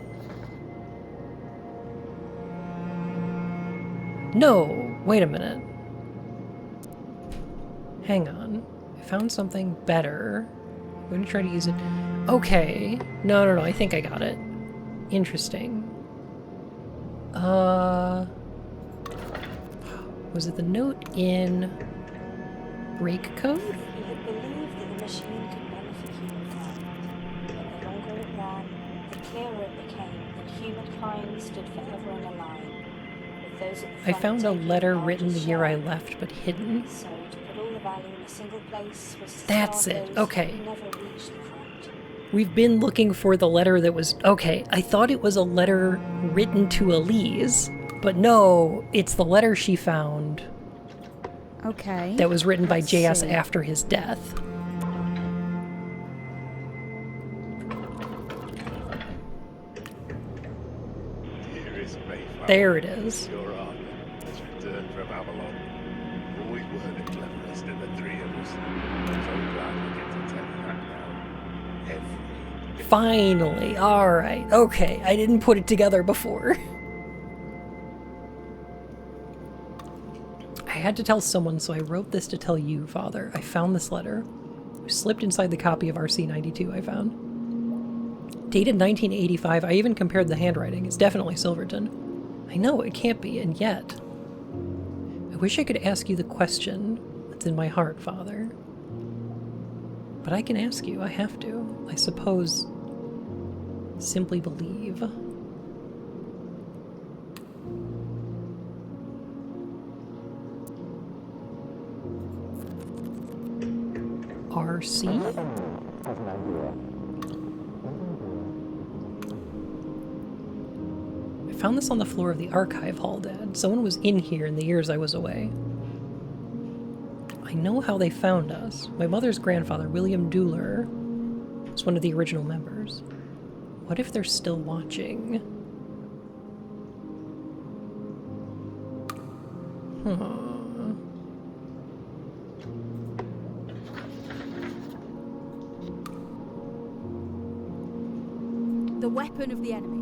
No! Wait a minute. Hang on. I found something better. I'm gonna try to use it. Okay. No, I think I got it. Interesting. Was it the note in break code? He had believed that the machine could benefit humankind, but the longer it ran, the clearer it became that humankind stood forever in a line, with those at the I front found a taking letter larger written the year I share. left, but hidden. So to put all the value in a single place was to That's starve it. those Okay. who never reached the front. We've been looking for the letter that was... Okay, I thought it was a letter written to Elise, but no, it's the letter she found Okay. that was written by let's JS see. after his death. Dearest Mayflower, There it is. Your Honor has returned from Avalon. We were the cleverest of the three of us. I'm so glad we get to tell you that now. Every Finally. Alright. Okay, I didn't put it together before. I had to tell someone, so I wrote this to tell you, Father. I found this letter. It slipped inside the copy of RC-92 I found. Dated 1985. I even compared the handwriting. It's definitely Silverton. I know, it can't be, and yet... I wish I could ask you the question that's in my heart, Father. But I can ask you. I have to. I suppose... Simply believe. RC? I found this on the floor of the archive hall, Dad. Someone was in here in the years I was away. I know how they found us. My mother's grandfather, William Dooler, was one of the original members. What if they're still watching? The weapon of the enemy.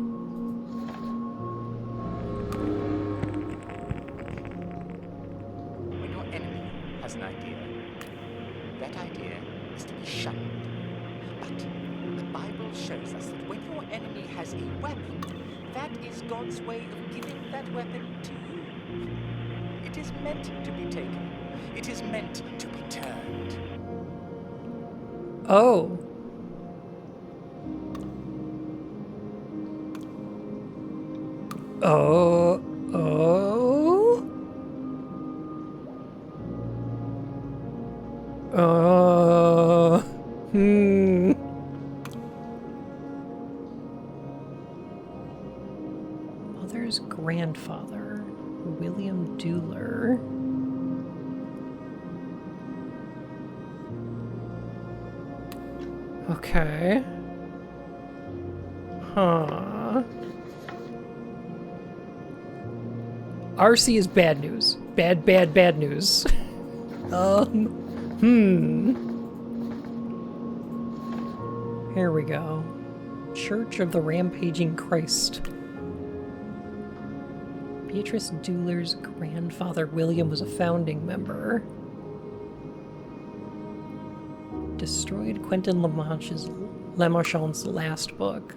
When your enemy has an idea, that idea is to be shunned. But the Bible shows us that when your enemy has a weapon, that is God's way of giving that weapon to you. It is meant to be taken. It is meant to be turned. Oh. Oh. Mother's grandfather, William Dooler. Okay. Huh. RC is bad news. Bad news. Here we go. Church of the Rampaging Christ. Beatrice Dooler's grandfather, William, was a founding member. Destroyed Quentin Lemarchand's last book.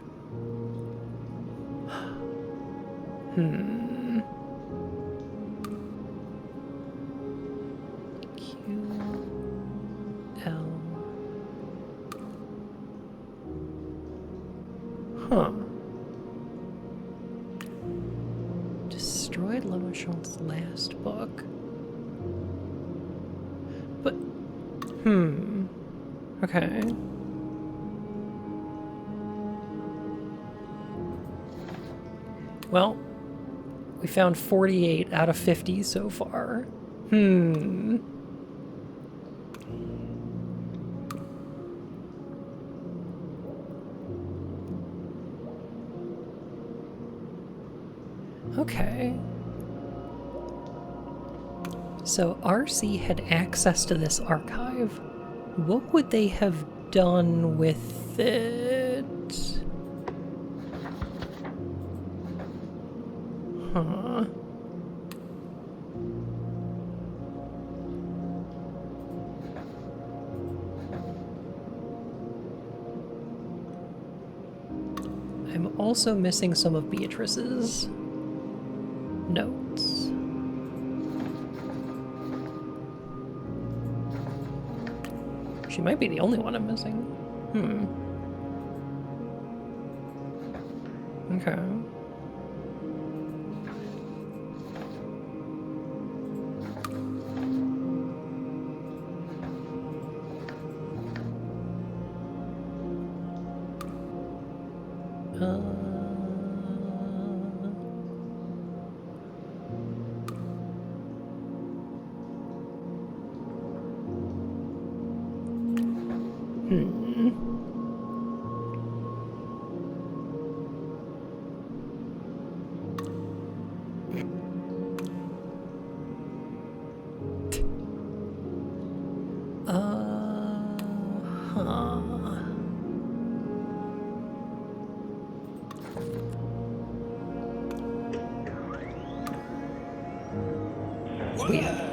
Huh. Archant's last book. But, okay. Well, we found 48 out of 50 so far. Okay. So RC had access to this archive. What would they have done with it? Huh. I'm also missing some of Beatrice's notes. She might be the only one I'm missing. Okay.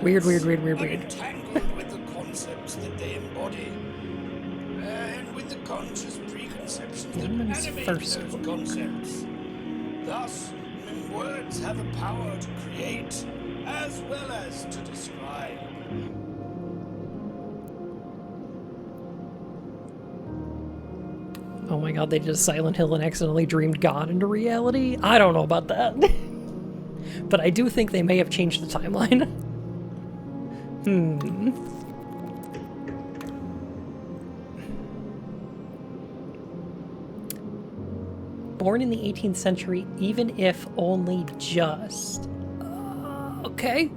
Weird. Entangled with the concepts that they embody, and with the conscious preconceptions that animate those concepts. Thus, words have a power to create as well as to describe. Oh my god, they did Silent Hill and accidentally dreamed God into reality? I don't know about that. But I do think they may have changed the timeline. Born in the 18th century, even if only just. Okay.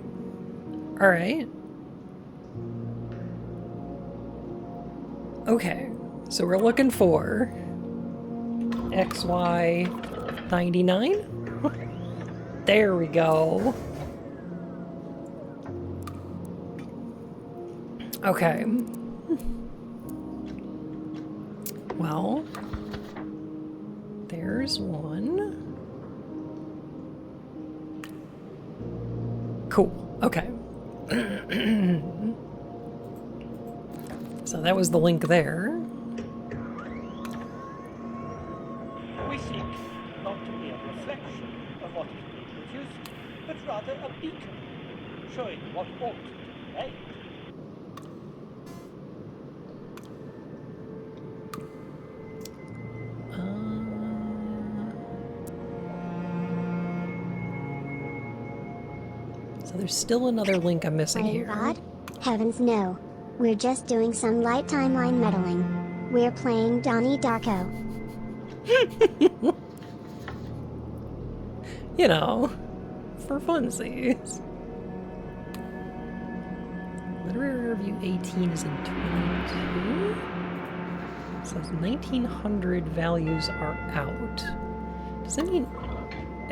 Alright. Okay. So we're looking for XY 99? There we go. Okay. Well, there's one. Cool. Okay. So that was the link there. We seek not to be a reflection of what is being produced, but rather a beacon, showing what ought to be made. So there's still another link I'm missing here. God? Heavens no. We're just doing some light timeline meddling. We're playing Donnie Darko. You know, for funsies. Literary Review 18 is in 22. It says 1900 values are out. Does that mean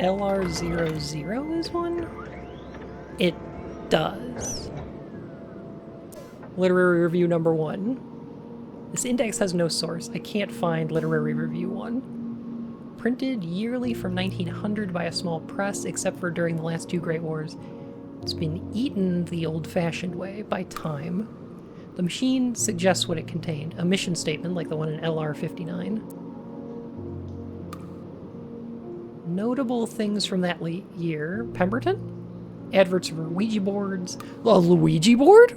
LR00 is one? It does. Literary Review number 1. This index has no source. I can't find Literary Review 1. Printed yearly from 1900 by a small press, except for during the last 2 Great Wars. It's been eaten the old-fashioned way, by time. The machine suggests what it contained. A mission statement, like the one in LR59. Notable things from that year. Pemberton? Adverts for Ouija boards. A Luigi board?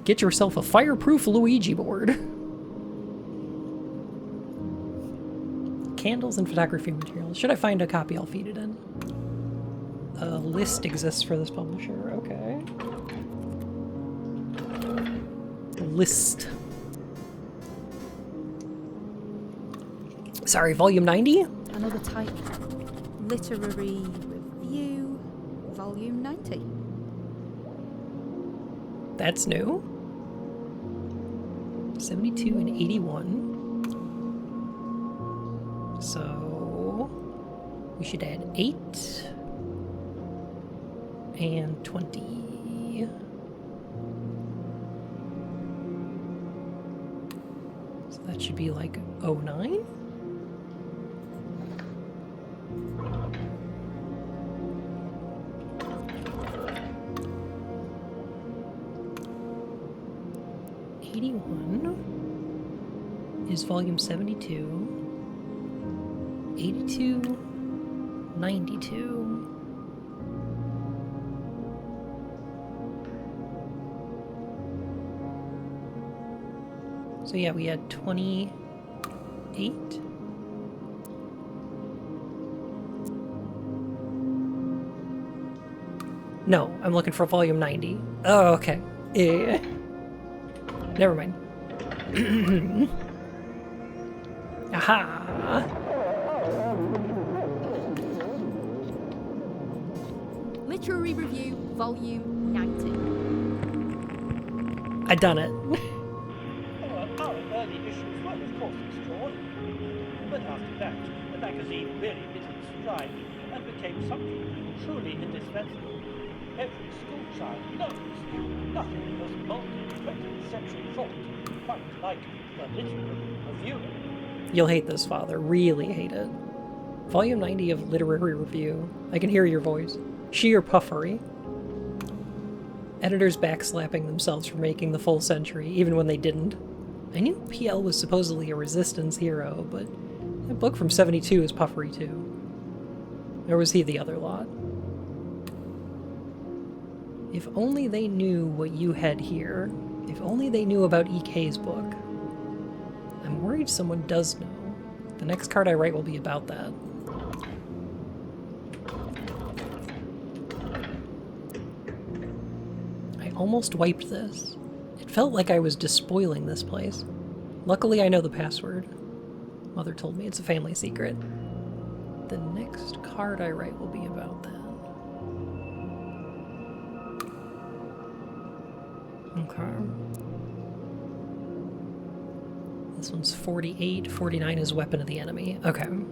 Get yourself a fireproof Luigi board. candles and photography materials. Should I find a copy, I'll feed it in. A list exists for this publisher. Okay. List. Sorry, volume 90? Another title. Literary Review, volume 90. That's new. 72 and 81. So we should add 8 and 20. So that should be like 09? Is volume 72, 82, 92. So yeah, we had 28. No, I'm looking for volume 90. Oh, okay. Yeah. Never mind. Aha! Literary Review, volume 90. I done it. Our early issues were, of course, extraordinary. But after that, the magazine really hit its stride and became something truly indispensable. Every schoolchild knows nothing was molded 20th century thought quite like the Literary Review. You'll hate this, Father. Really hate it. Volume 90 of Literary Review. I can hear your voice. Sheer puffery. Editors backslapping themselves for making the full century, even when they didn't. I knew PL was supposedly a resistance hero, but that book from 72 is puffery too. Or was he the other lot? If only they knew what you had here. If only they knew about EK's book. I'm worried someone does know. The next card I write will be about that. I almost wiped this. It felt like I was despoiling this place. Luckily I know the password. Mother told me it's a family secret. The next card I write will be about that. Okay. This one's 48. 49 is weapon of the enemy. Okay. Don't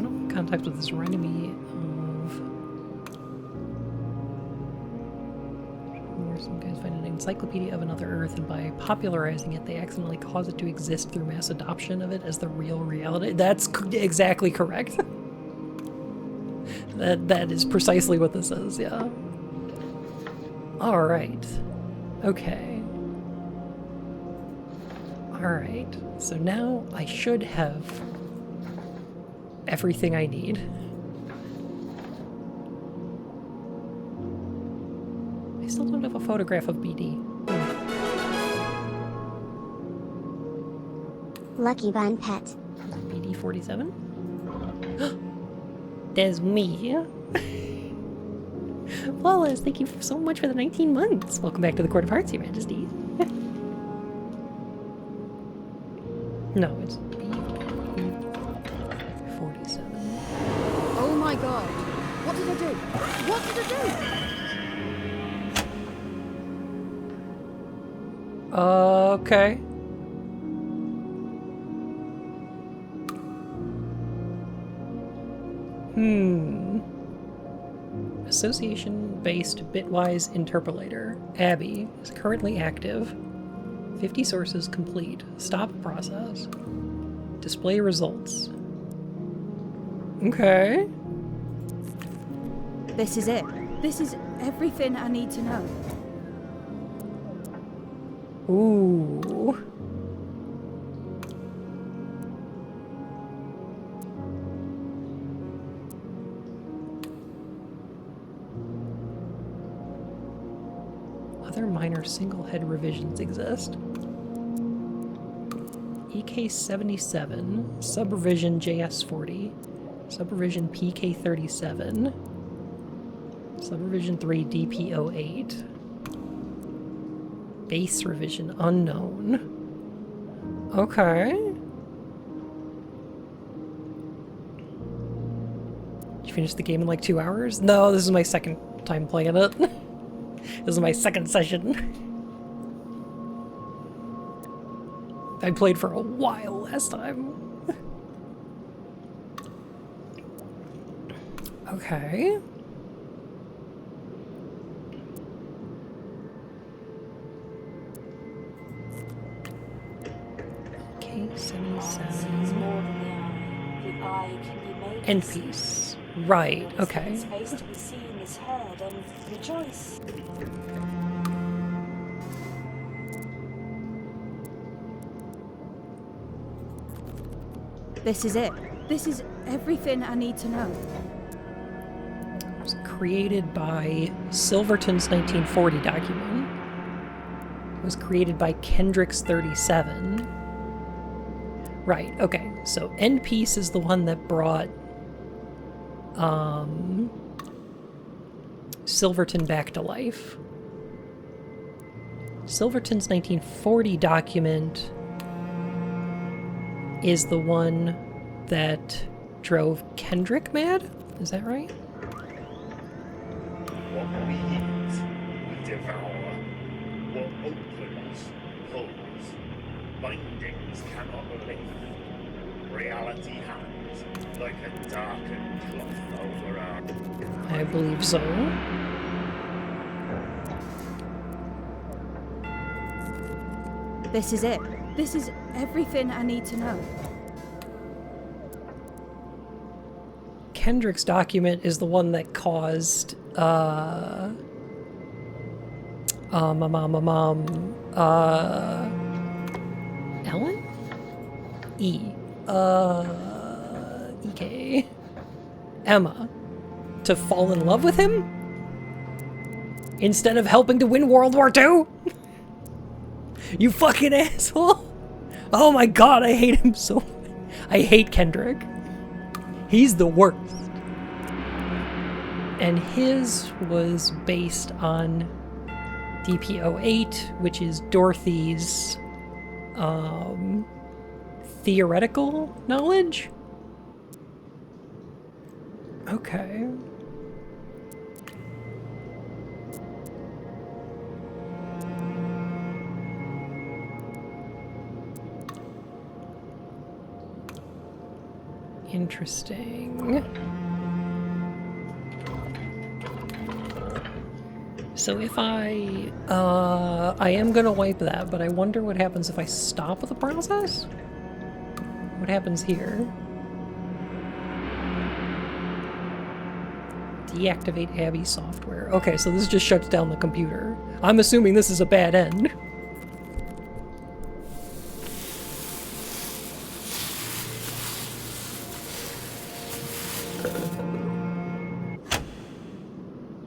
know if contact with this reminded me of... Some guys find an encyclopedia of another Earth, and by popularizing it, they accidentally cause it to exist through mass adoption of it as the real reality. That's exactly correct. That is precisely what this is, yeah. Alright. Okay. Alright. So now I should have everything I need. I still don't have a photograph of BD. Lucky Bun Pet. BD 47? There's me. Flawless, thank you so much for the 19 months. Welcome back to the Court of Hearts, Your Majesty. No, it's BD 47. Oh my god. What did I do? What did I do? Okay. Association-based Bitwise Interpolator, Abby, is currently active. 50 sources complete. Stop process. Display results. Okay. This is it. This is everything I need to know. Ooh. Other minor single-head revisions exist. EK77, Subrevision JS40, Subrevision PK37, Subrevision 3 DP08, Base revision unknown. Okay. Did you finish the game in like 2 hours? No, this is my second time playing it. This is my second session. I played for a while last time. Okay. Sees more than the eye. The eye can be made to End see. piece. Right, okay. Space to be seen is heard and rejoice. This is it. This is everything I need to know. It was created by Silverton's 1940 document. It was created by Kendrick's 37. Right, okay. So End Piece is the one that brought Silverton back to life. Silverton's 1940 document is the one that drove Kendrick mad? Is that right? What we eat, we devour. What opens, pulls. Bindings cannot lift. Reality hangs like a darkened cloth over our... I believe so. This is it. This is everything I need to know. Kendrick's document is the one that caused Ellen? EK. Emma. To fall in love with him? Instead of helping to win World War II? You fucking asshole! Oh my god, I hate him so much. I hate Kendrick. He's the worst. And his was based on DP08, which is Dorothy's theoretical knowledge? Okay. Interesting. So if I am gonna wipe that, but I wonder what happens if I stop the process? What happens here? Deactivate Abby software. Okay, so this just shuts down the computer. I'm assuming this is a bad end.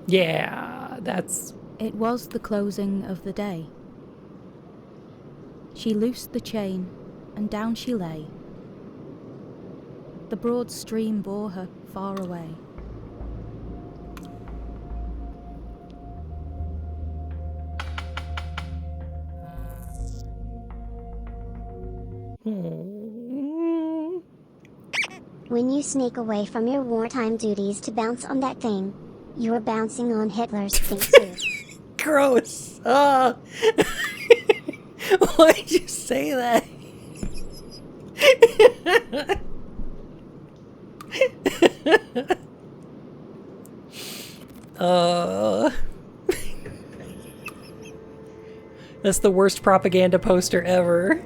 Yeah, that's... It was the closing of the day. She loosed the chain, and down she lay. The broad stream bore her far away. When you sneak away from your wartime duties to bounce on that thing, you are bouncing on Hitler's thing too. Gross. Why'd you say that? That's the worst propaganda poster ever.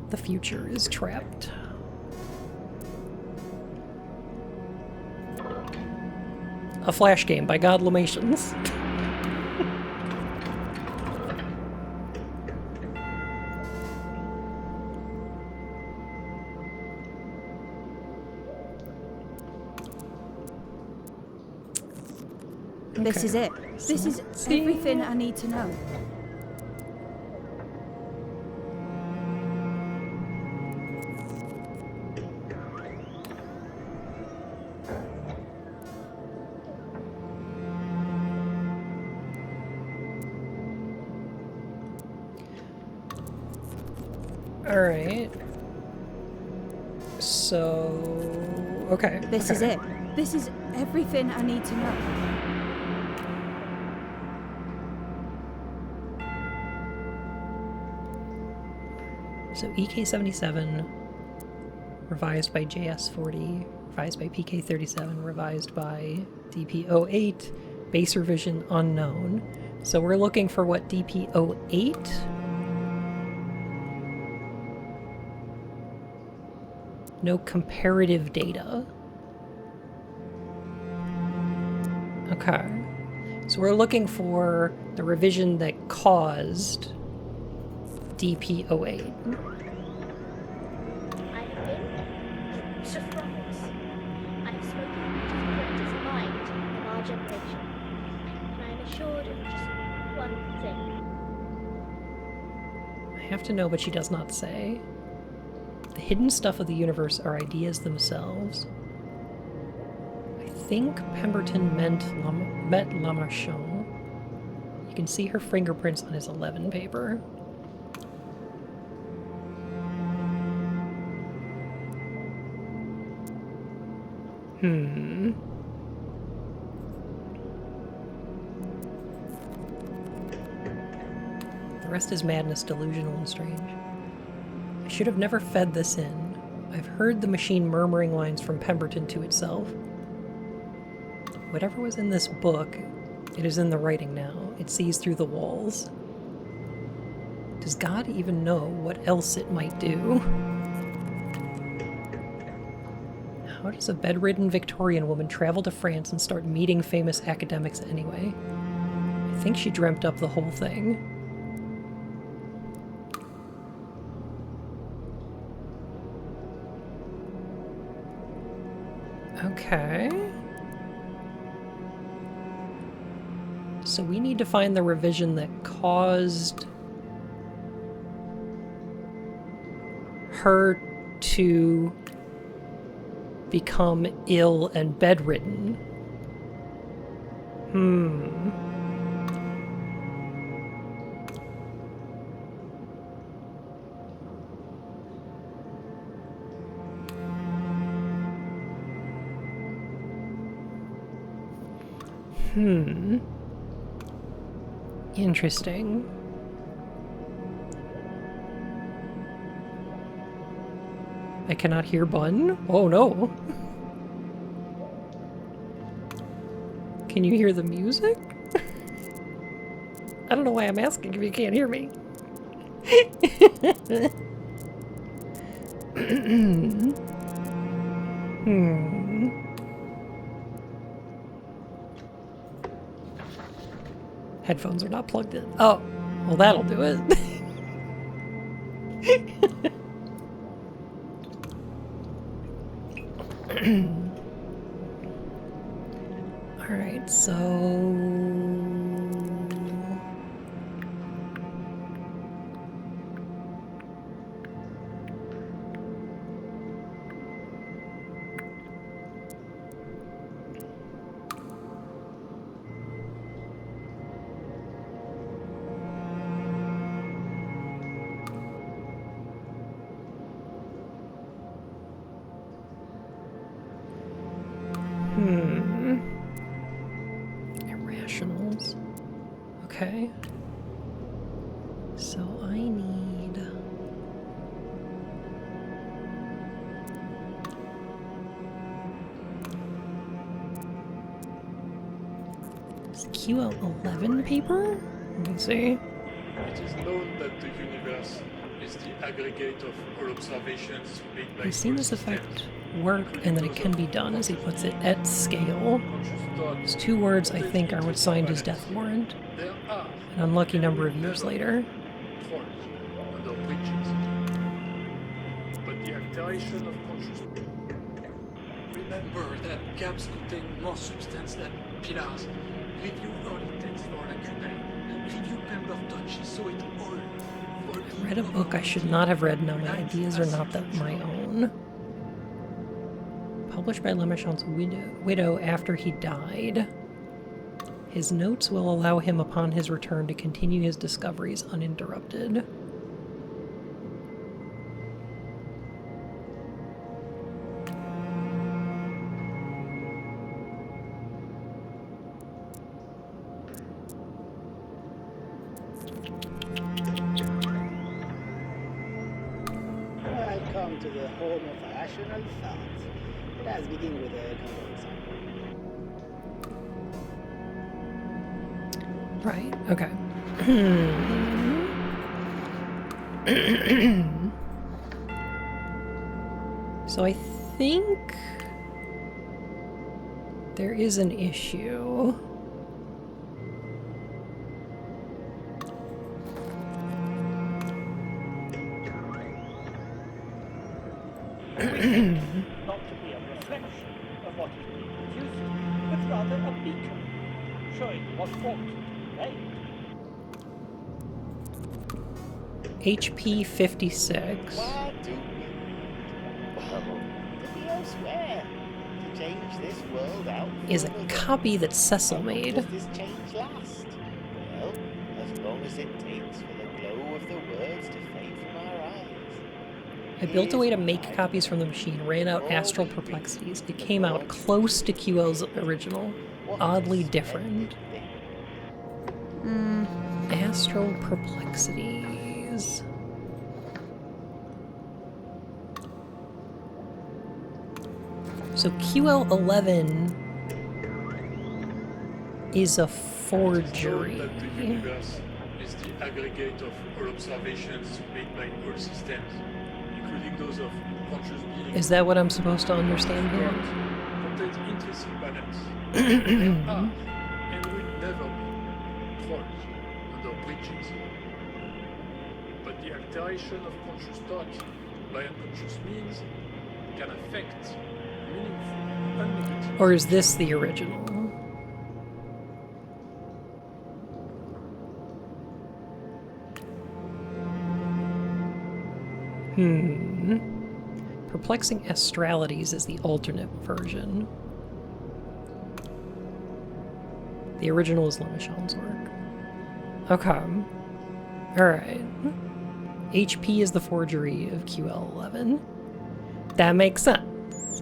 The future is trapped. A Flash game by God Lamations. This is it. This is everything I need to know. All right. So, okay. This is it. This is everything I need to know. So EK77, revised by JS40, revised by PK37, revised by DP08, base revision unknown. So we're looking for what, DP08? No comparative data. Okay. So we're looking for the revision that caused DP08. I have been surprised. I have spoken to the greatest mind of our generation, and I am assured of just one thing. I have to know, but she does not say. The hidden stuff of the universe are ideas themselves. I think Pemberton met Lamarchon. You can see her fingerprints on his 11 paper. The rest is madness, delusional, and strange. I should have never fed this in. I've heard the machine murmuring lines from Pemberton to itself. Whatever was in this book, it is in the writing now. It sees through the walls. Does God even know what else it might do? How does a bedridden Victorian woman travel to France and start meeting famous academics anyway? I think she dreamt up the whole thing. Okay. So we need to find the revision that caused her to become ill and bedridden. Interesting. I cannot hear Bun? Oh no. Can you hear the music? I don't know why I'm asking if you can't hear me. Headphones are not plugged in. Oh, well that'll do it. Alright, so... Irrationals. Okay. So I need... Is QL11 paper? Let me see. It is known that the universe is the aggregate of all observations made by I've seen this effect work and that it can be done, as he puts it, at scale. Those 2 words, I think, are what signed his death warrant. An unlucky number of years later. trolls under bridges. But the alteration of consciousness. Remember that gaps contain more substance than pillars. Review early texts for lacunae. Review Pemberton, she saw it all. Read a book I should not have read. Now my ideas are not that my own. Published by Le Méchant's widow after he died. His notes will allow him upon his return to continue his discoveries uninterrupted. I've come to the home of rational thought. Let's begin with a comparison. Right, okay. So I think there is an issue. Not to be a reflection of what is being produced, but rather a beacon, showing what ought to be made. HP 56 Why do we? Well, to be elsewhere. To change this world out for is a another. copy that Cecil How long made. does this change last? Well, as long as it takes for the glow of the words to fade from our eyes. I built a way to make copies from the machine, ran out Astral Perplexities. It came out close to QL's original, oddly different. Astral Perplexities. So QL11 is a forgery. That the universe is the aggregate of all observations made by all systems, including those of conscious beings. Is that what I'm supposed to understand here? Contains intrinsic balance. There are, and will never be, trolls under breaches. But the alteration of conscious thought by unconscious means can affect meaningful, unlimited. Or is this the original? Perplexing Astralities is the alternate version. The original is Le Méchant's work. Okay. Alright. HP is the forgery of QL11. That makes sense.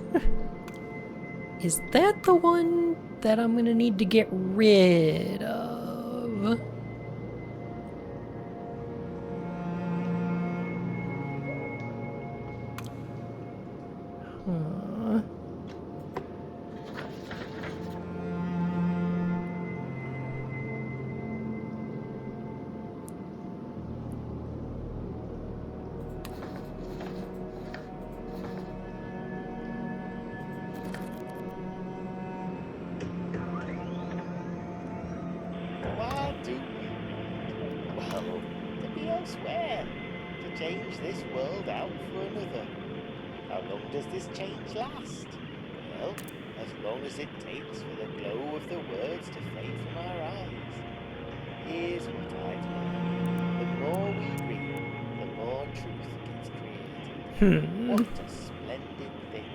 Is that the one that I'm gonna need to get rid of? Huh. Why do we? Well, to be elsewhere. To change this world out for another. How long does this change last? Well, as long as it takes for the glow of the words to fade from our eyes. Here's what I've learned. The more we read, the more truth gets created. What a splendid thing.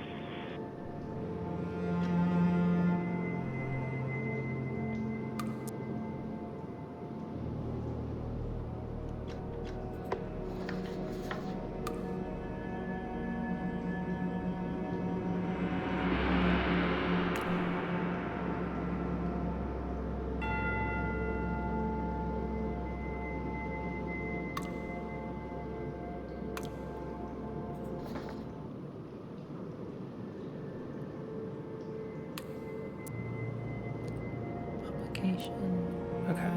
Okay.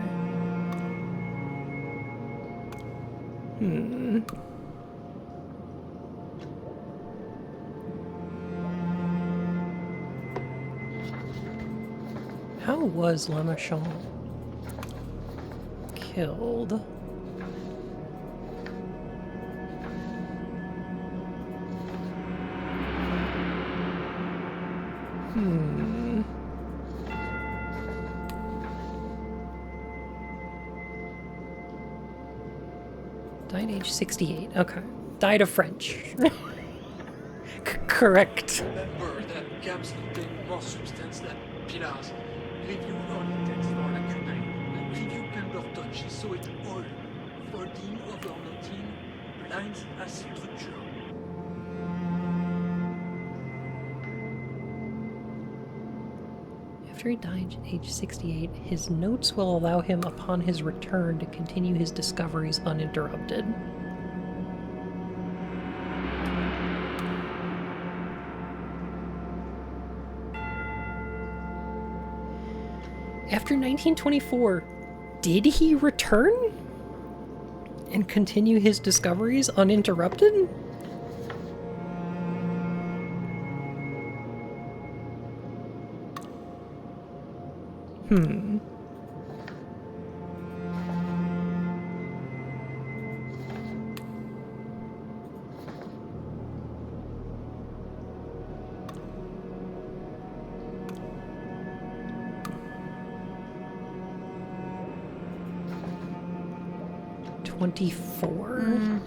How was Le Méchant killed? Died age 68. Okay. Died of French. Correct. Remember that gaps contain more substance than pillars. Review only text for lacunae. Review Pembroke touch, so it all. Folding over noting, lines as structure. After he died at age 68, his notes will allow him upon his return to continue his discoveries uninterrupted. After 1924, did he return and continue his discoveries uninterrupted? Hmm. '24.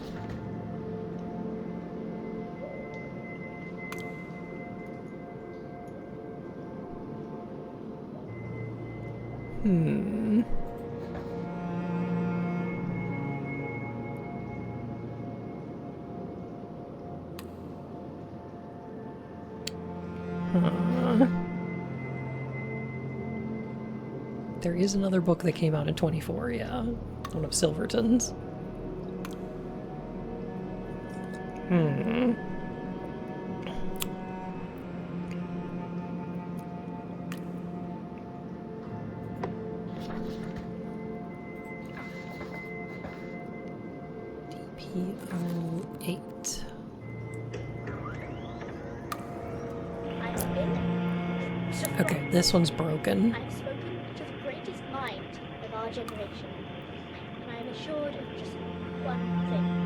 Hmm. Huh. There is another book that came out in '24, yeah. One of Silverton's. Hmm. DP08. Okay, this one's broken. I've spoken to the greatest mind of our generation, and I am assured of just one thing.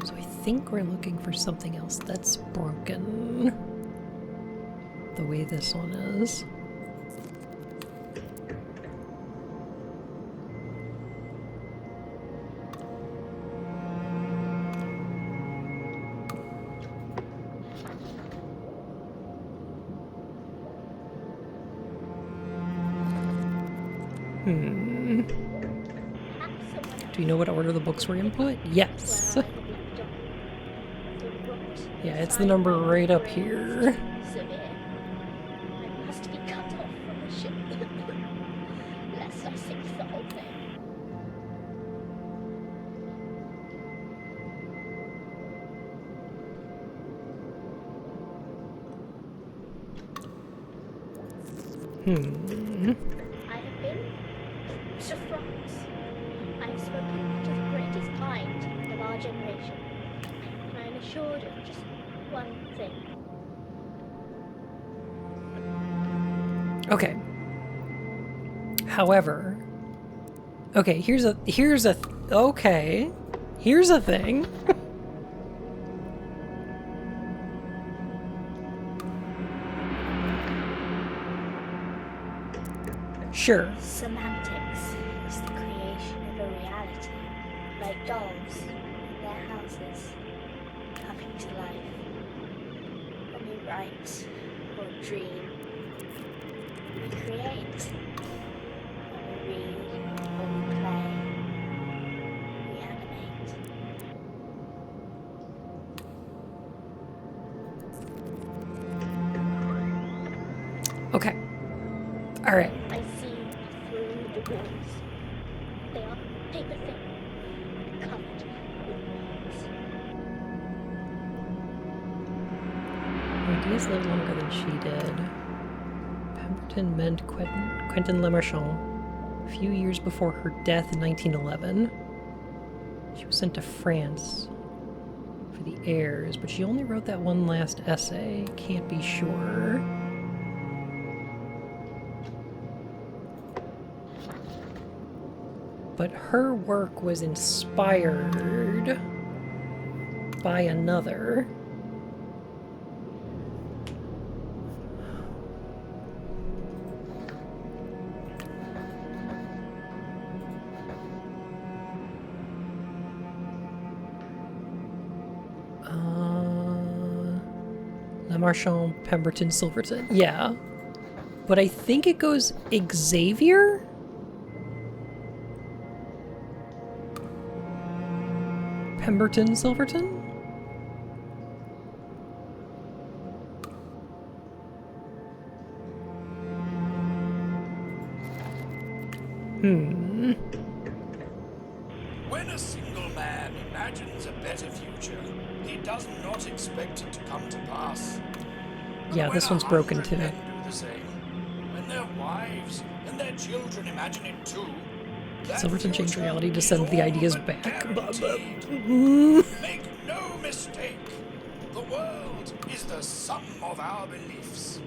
So I think we're looking for something else that's broken. The way this one is. Hmm. Do you know what order the books were input? Yes. Yeah, it's the number right up here. Severe. I must be cut off from the ship, lest I sink the whole thing. Hmm. I have been to France. I have spoken to the greatest mind of our generation, and I am assured of just one thing. Okay. However, okay, here's a thing. Sure. Semantics is the creation of a reality, like dolls in their houses, coming to life. When we write or dream, we create. When we read or we play, we animate. Okay. All right. I see through the walls. They are paper thin, covered with words. Ideas lived longer than she did. Pemberton met Quentin Lemarchand a few years before her death in 1911. She was sent to France for the heirs, but she only wrote that one last essay. Can't be sure. But her work was inspired by another. Le Marchand, Pemberton, Silverton. Yeah. But I think it goes Xavier? Pemberton, Silverton? When a single man imagines a better future, he does not expect it to come to pass. But Yeah, when this one's broken 100 too. men do the same, when their wives and their children imagine it too, that Silverton changed future reality to is send the all ideas but back. guaranteed. Make no mistake, the world is the sum of our beliefs.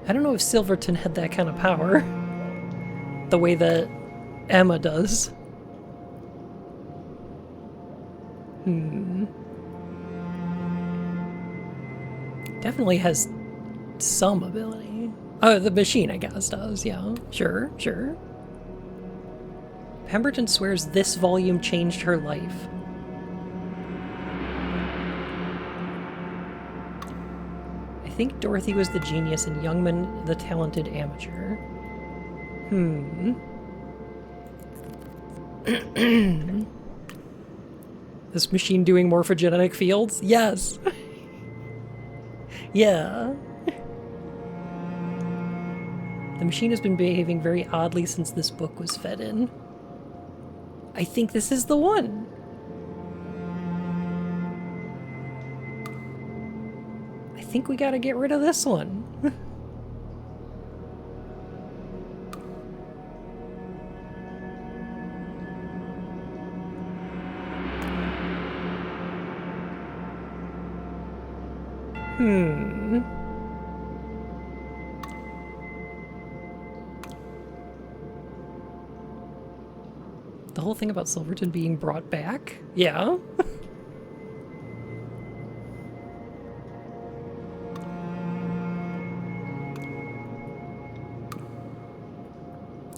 I don't know if Silverton had that kind of power. The way that Emma does. Definitely has some ability. Oh, the machine, I guess, does. Yeah, sure, sure. Pemberton swears this volume changed her life. I think Dorothy was the genius and Youngman the talented amateur. This machine doing morphogenetic fields? Yes! Yeah. The machine has been behaving very oddly since this book was fed in. I think this is the one. I think we gotta get rid of this one. The whole thing about Silverton being brought back? Yeah.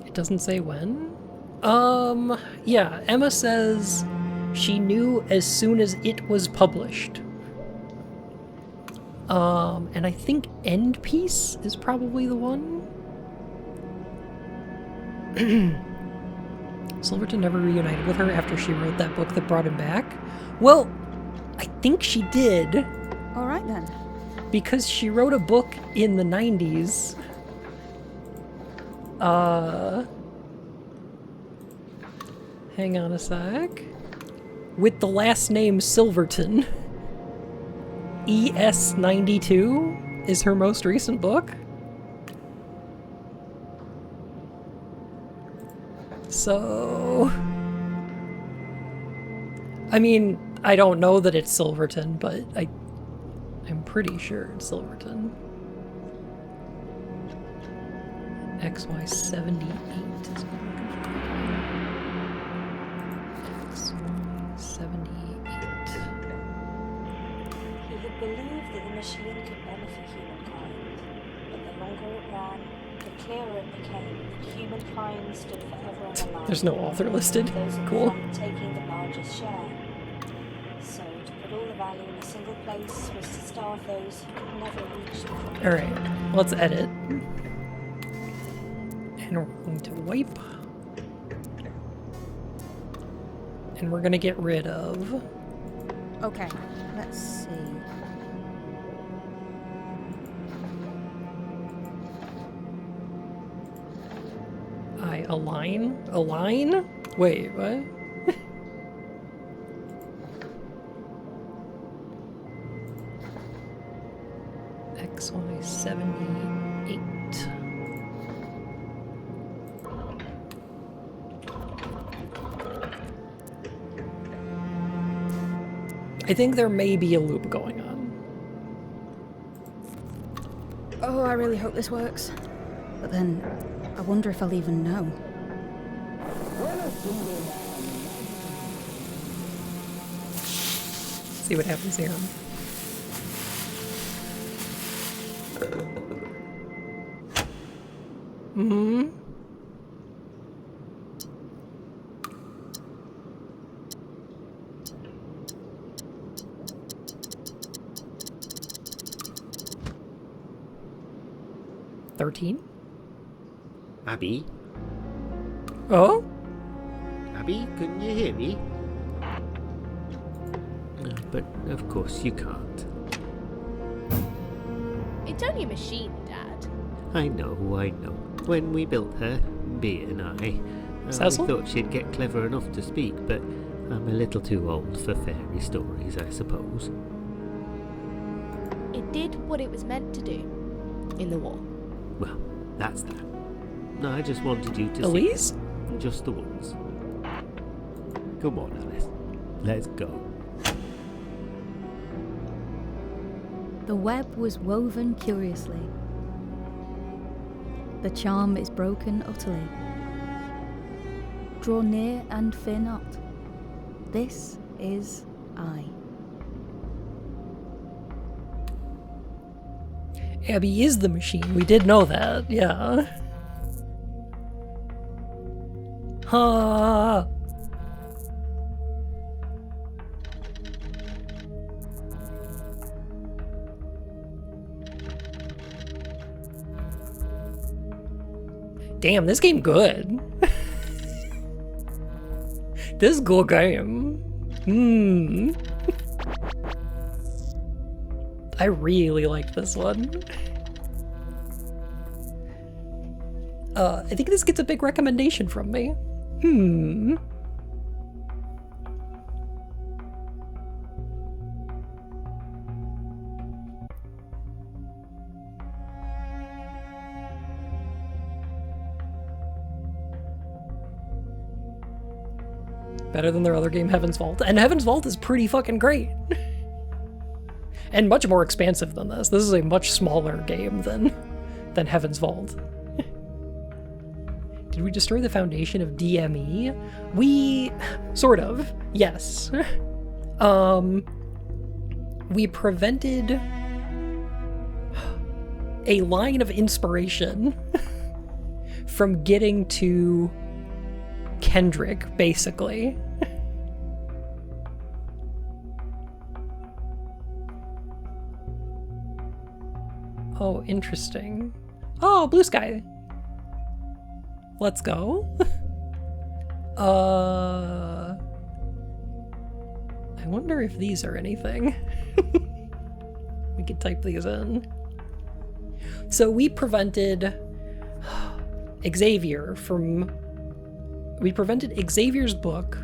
It doesn't say when? Yeah, Emma says she knew as soon as it was published. And I think End Piece is probably the one. Silverton never reunited with her after she wrote that book that brought him back. Well, I think she did. All right then. Because she wrote a book in the 90s. Hang on a sec. With the last name Silverton. ES92 is her most recent book. So... I mean, I don't know that it's Silverton, but I'm pretty sure it's Silverton. XY78 is what I'm looking for. XY78. He had believed that the machine could benefit humankind, but the longer it ran, the clearer it became that humankind stood forever on the line. There's no author listed. Those at the Cool. front taking the largest share. So to put all the value in a single place was to starve those who could never reach the front. Alright, let's edit. And we're going to wipe. And we're going to get rid of... Okay, let's see. Align? Align? Wait, what? XY78. I think there may be a loop going on. Oh, I really hope this works. But then, I wonder if I'll even know. When a single man See what happens here. Mm-hmm. $13. Abby? Oh? Abby, can you hear me? But of course you can't. It's only a machine, Dad. I know. When we built her, Bea and I thought she'd get clever enough to speak, but I'm a little too old for fairy stories, I suppose. It did what it was meant to do in the war. Well, that's that. I just wanted you to Elise? see it. Just the once. Come on, Alice. Let's go. The web was woven curiously. The charm is broken utterly. Draw near and fear not. This is I. Abby is the machine. We did know that, yeah. Ha! Damn, this game good. This good game. I really like this one. I think this gets a big recommendation from me. Better than their other game, Heaven's Vault. And Heaven's Vault is pretty fucking great. And much more expansive than this. This is a much smaller game than Heaven's Vault. Did we destroy the foundation of DME? We... sort of. Yes. We prevented a line of inspiration from getting to Kendrick, basically. Oh, interesting. Oh, blue sky. Let's go. I wonder if these are anything. We could type these in. So we prevented Xavier from... We prevented Xavier's book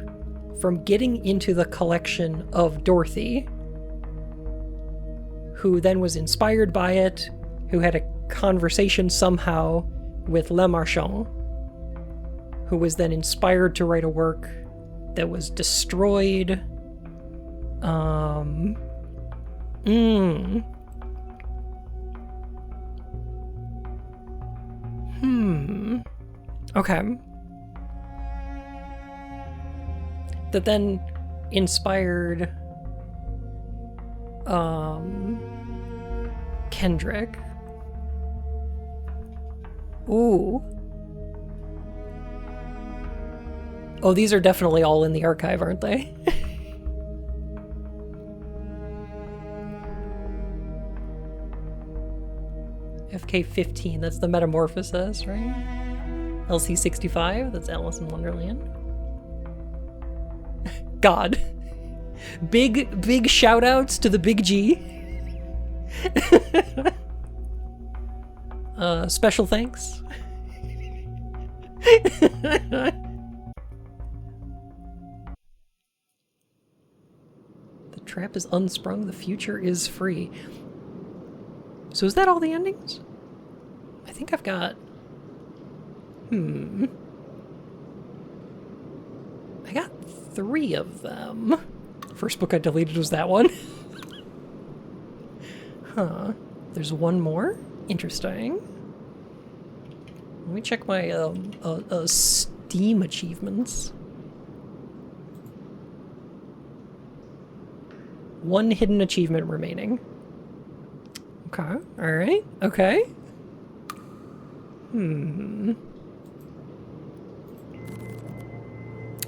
from getting into the collection of Dorothy, who then was inspired by it, who had a conversation somehow with Le Marchand, who was then inspired to write a work that was destroyed. Okay. That then inspired Kendrick. Ooh. Oh, these are definitely all in the archive, aren't they? FK15, that's the Metamorphosis, right? LC65, that's Alice in Wonderland. God. Big shout outs to the Big G. Special thanks. The trap is unsprung, the future is free. So is that all the endings? I think I've got... I got 3 of them. First book I deleted was that one. Huh. There's one more? Interesting. Let me check my Steam achievements. 1 hidden achievement remaining. Okay, alright, okay.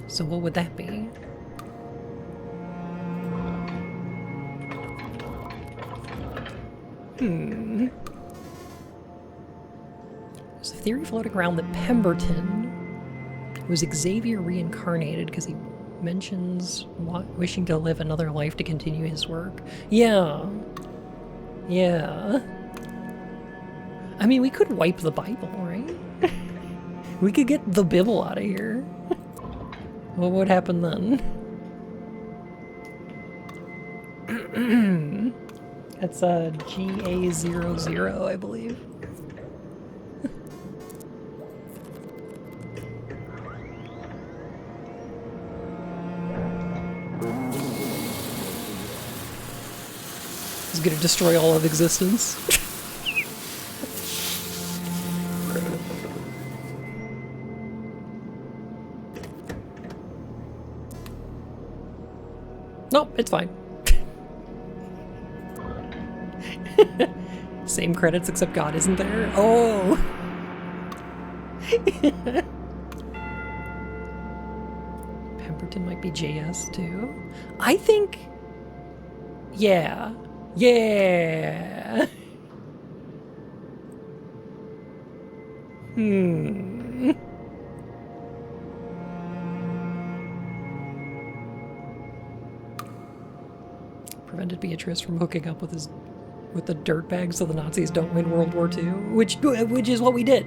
So what would that be? There's a theory floating around that Pemberton was Xavier reincarnated because he mentions wishing to live another life to continue his work. Yeah. Yeah. I mean, we could wipe the Bible, right? We could get the Bible out of here. What would happen then? That's GA00, I believe. He's gonna destroy all of existence. Nope, it's fine. Same credits except God isn't there. Oh! Pemberton might be JS too. I think... Yeah. Yeah! Prevented Beatrice from hooking up with the dirtbag so the Nazis don't win World War II, which is what we did.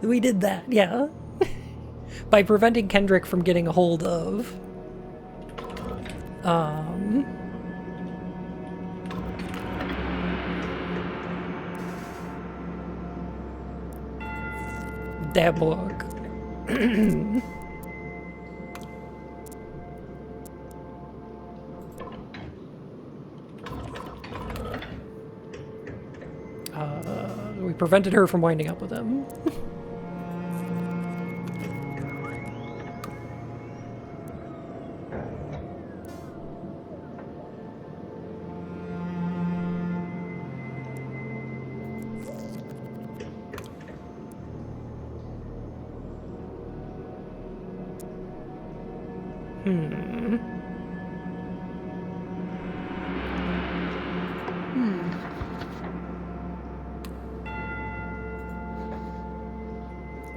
We did that, yeah. By preventing Kendrick from getting a hold of that book. We prevented her from winding up with him.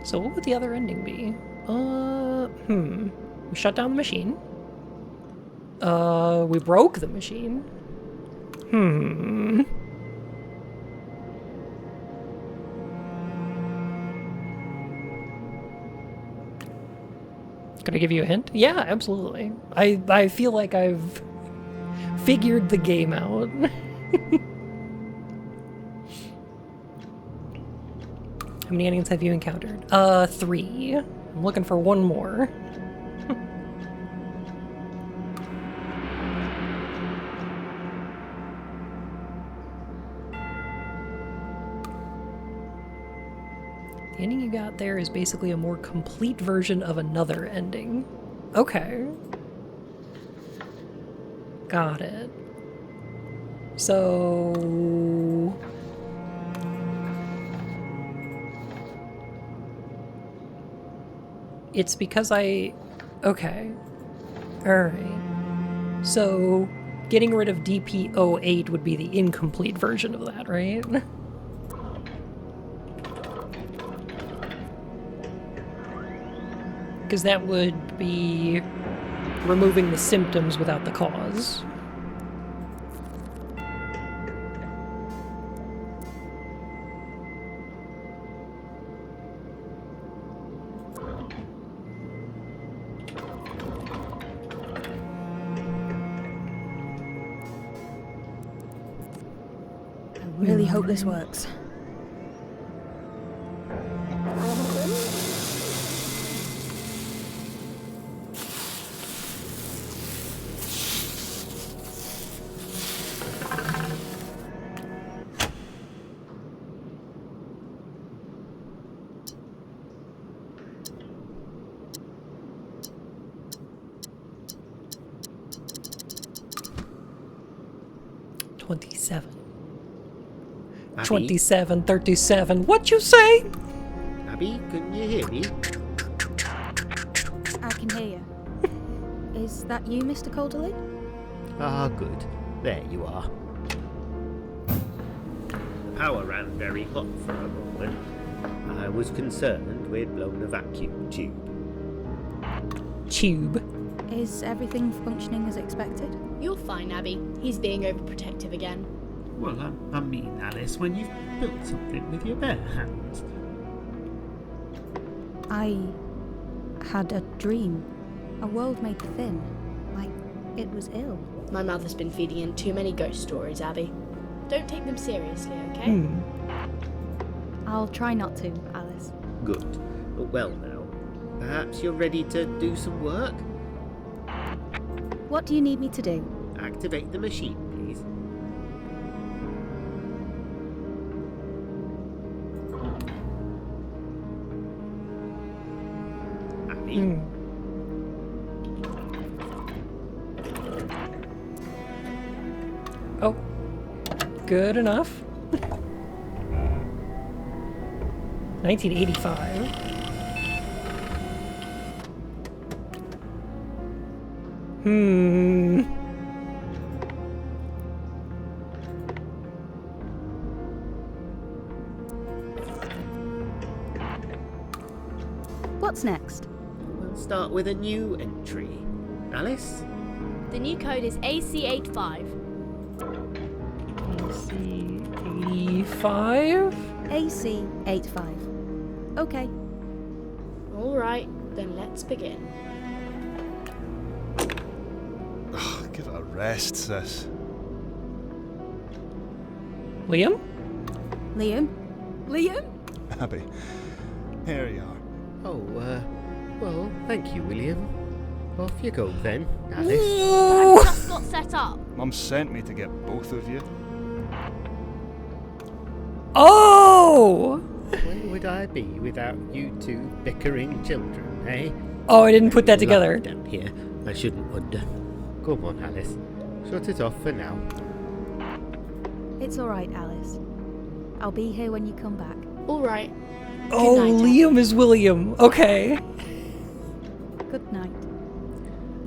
So what would the other ending be? We shut down the machine. We broke the machine. Could I give you a hint? Yeah, absolutely. I feel like I've figured the game out. How many aliens have you encountered? 3. I'm looking for one more. The ending you got there is basically a more complete version of another ending. Okay. Got it. So... It's because I... Okay. Alright. So, getting rid of DP08 would be the incomplete version of that, right? Because that would be removing the symptoms without the cause. I really hope this works. 27. Abby? 27, 37. What you say? Abby, can you hear me? I can hear you. Is that you, Mr. Calderly? Ah, good. There you are. The power ran very hot for a moment. I was concerned we'd blown a vacuum tube. Tube? Is everything functioning as expected? You're fine, Abby. He's being overprotective again. Well, I mean, Alice, when you've built something with your bare hands. I had a dream. A world made thin. Like it was ill. My mother's been feeding in too many ghost stories, Abby. Don't take them seriously, okay? I'll try not to, Alice. Good. Well now, perhaps you're ready to do some work? What do you need me to do? Activate the machine, please. Abby? Oh. Good enough. 1985. What's next? We'll start with a new entry. Alice? The new code is AC85. AC85? AC85. Okay. Alright, then let's begin. Give it a rest, sis. Liam? Liam? Liam? Abby, here you are. Oh, well, thank you, William. Off you go then, Alice. I just got set up. Mum sent me to get both of you. Oh! Where would I be without you two bickering children, eh? Oh, I didn't put that together. Down here, I shouldn't wonder. Come on, Alice. Shut it off for now. It's alright, Alice. I'll be here when you come back. Alright. Oh, Liam is William. Okay. Good night.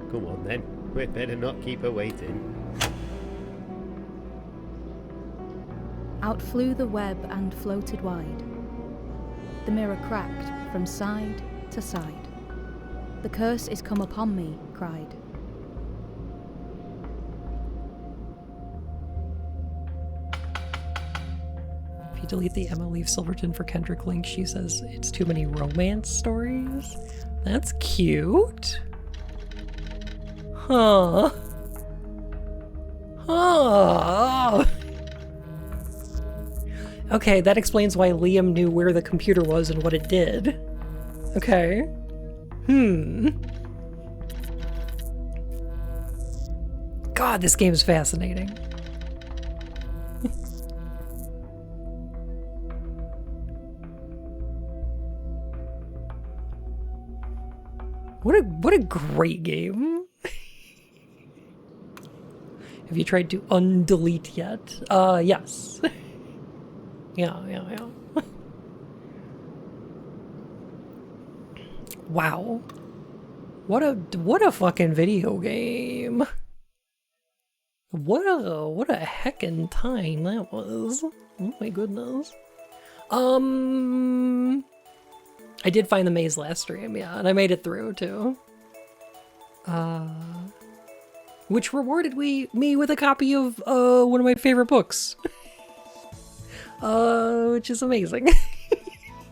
Come on then. We'd better not keep her waiting. Out flew the web and floated wide. The mirror cracked from side to side. The curse is come upon me, cried. If you delete the Emma Leaf Silverton for Kendrick link, she says it's too many romance stories. That's cute. Huh. Huh. Okay, that explains why Liam knew where the computer was and what it did. Okay. God, this game is fascinating. What a great game. Have you tried to undelete yet? Yes. Yeah. Wow. What a fucking video game. What a heckin' time that was. Oh my goodness. I did find the maze last stream, yeah, and I made it through too. Which rewarded me with a copy of one of my favorite books. Which is amazing.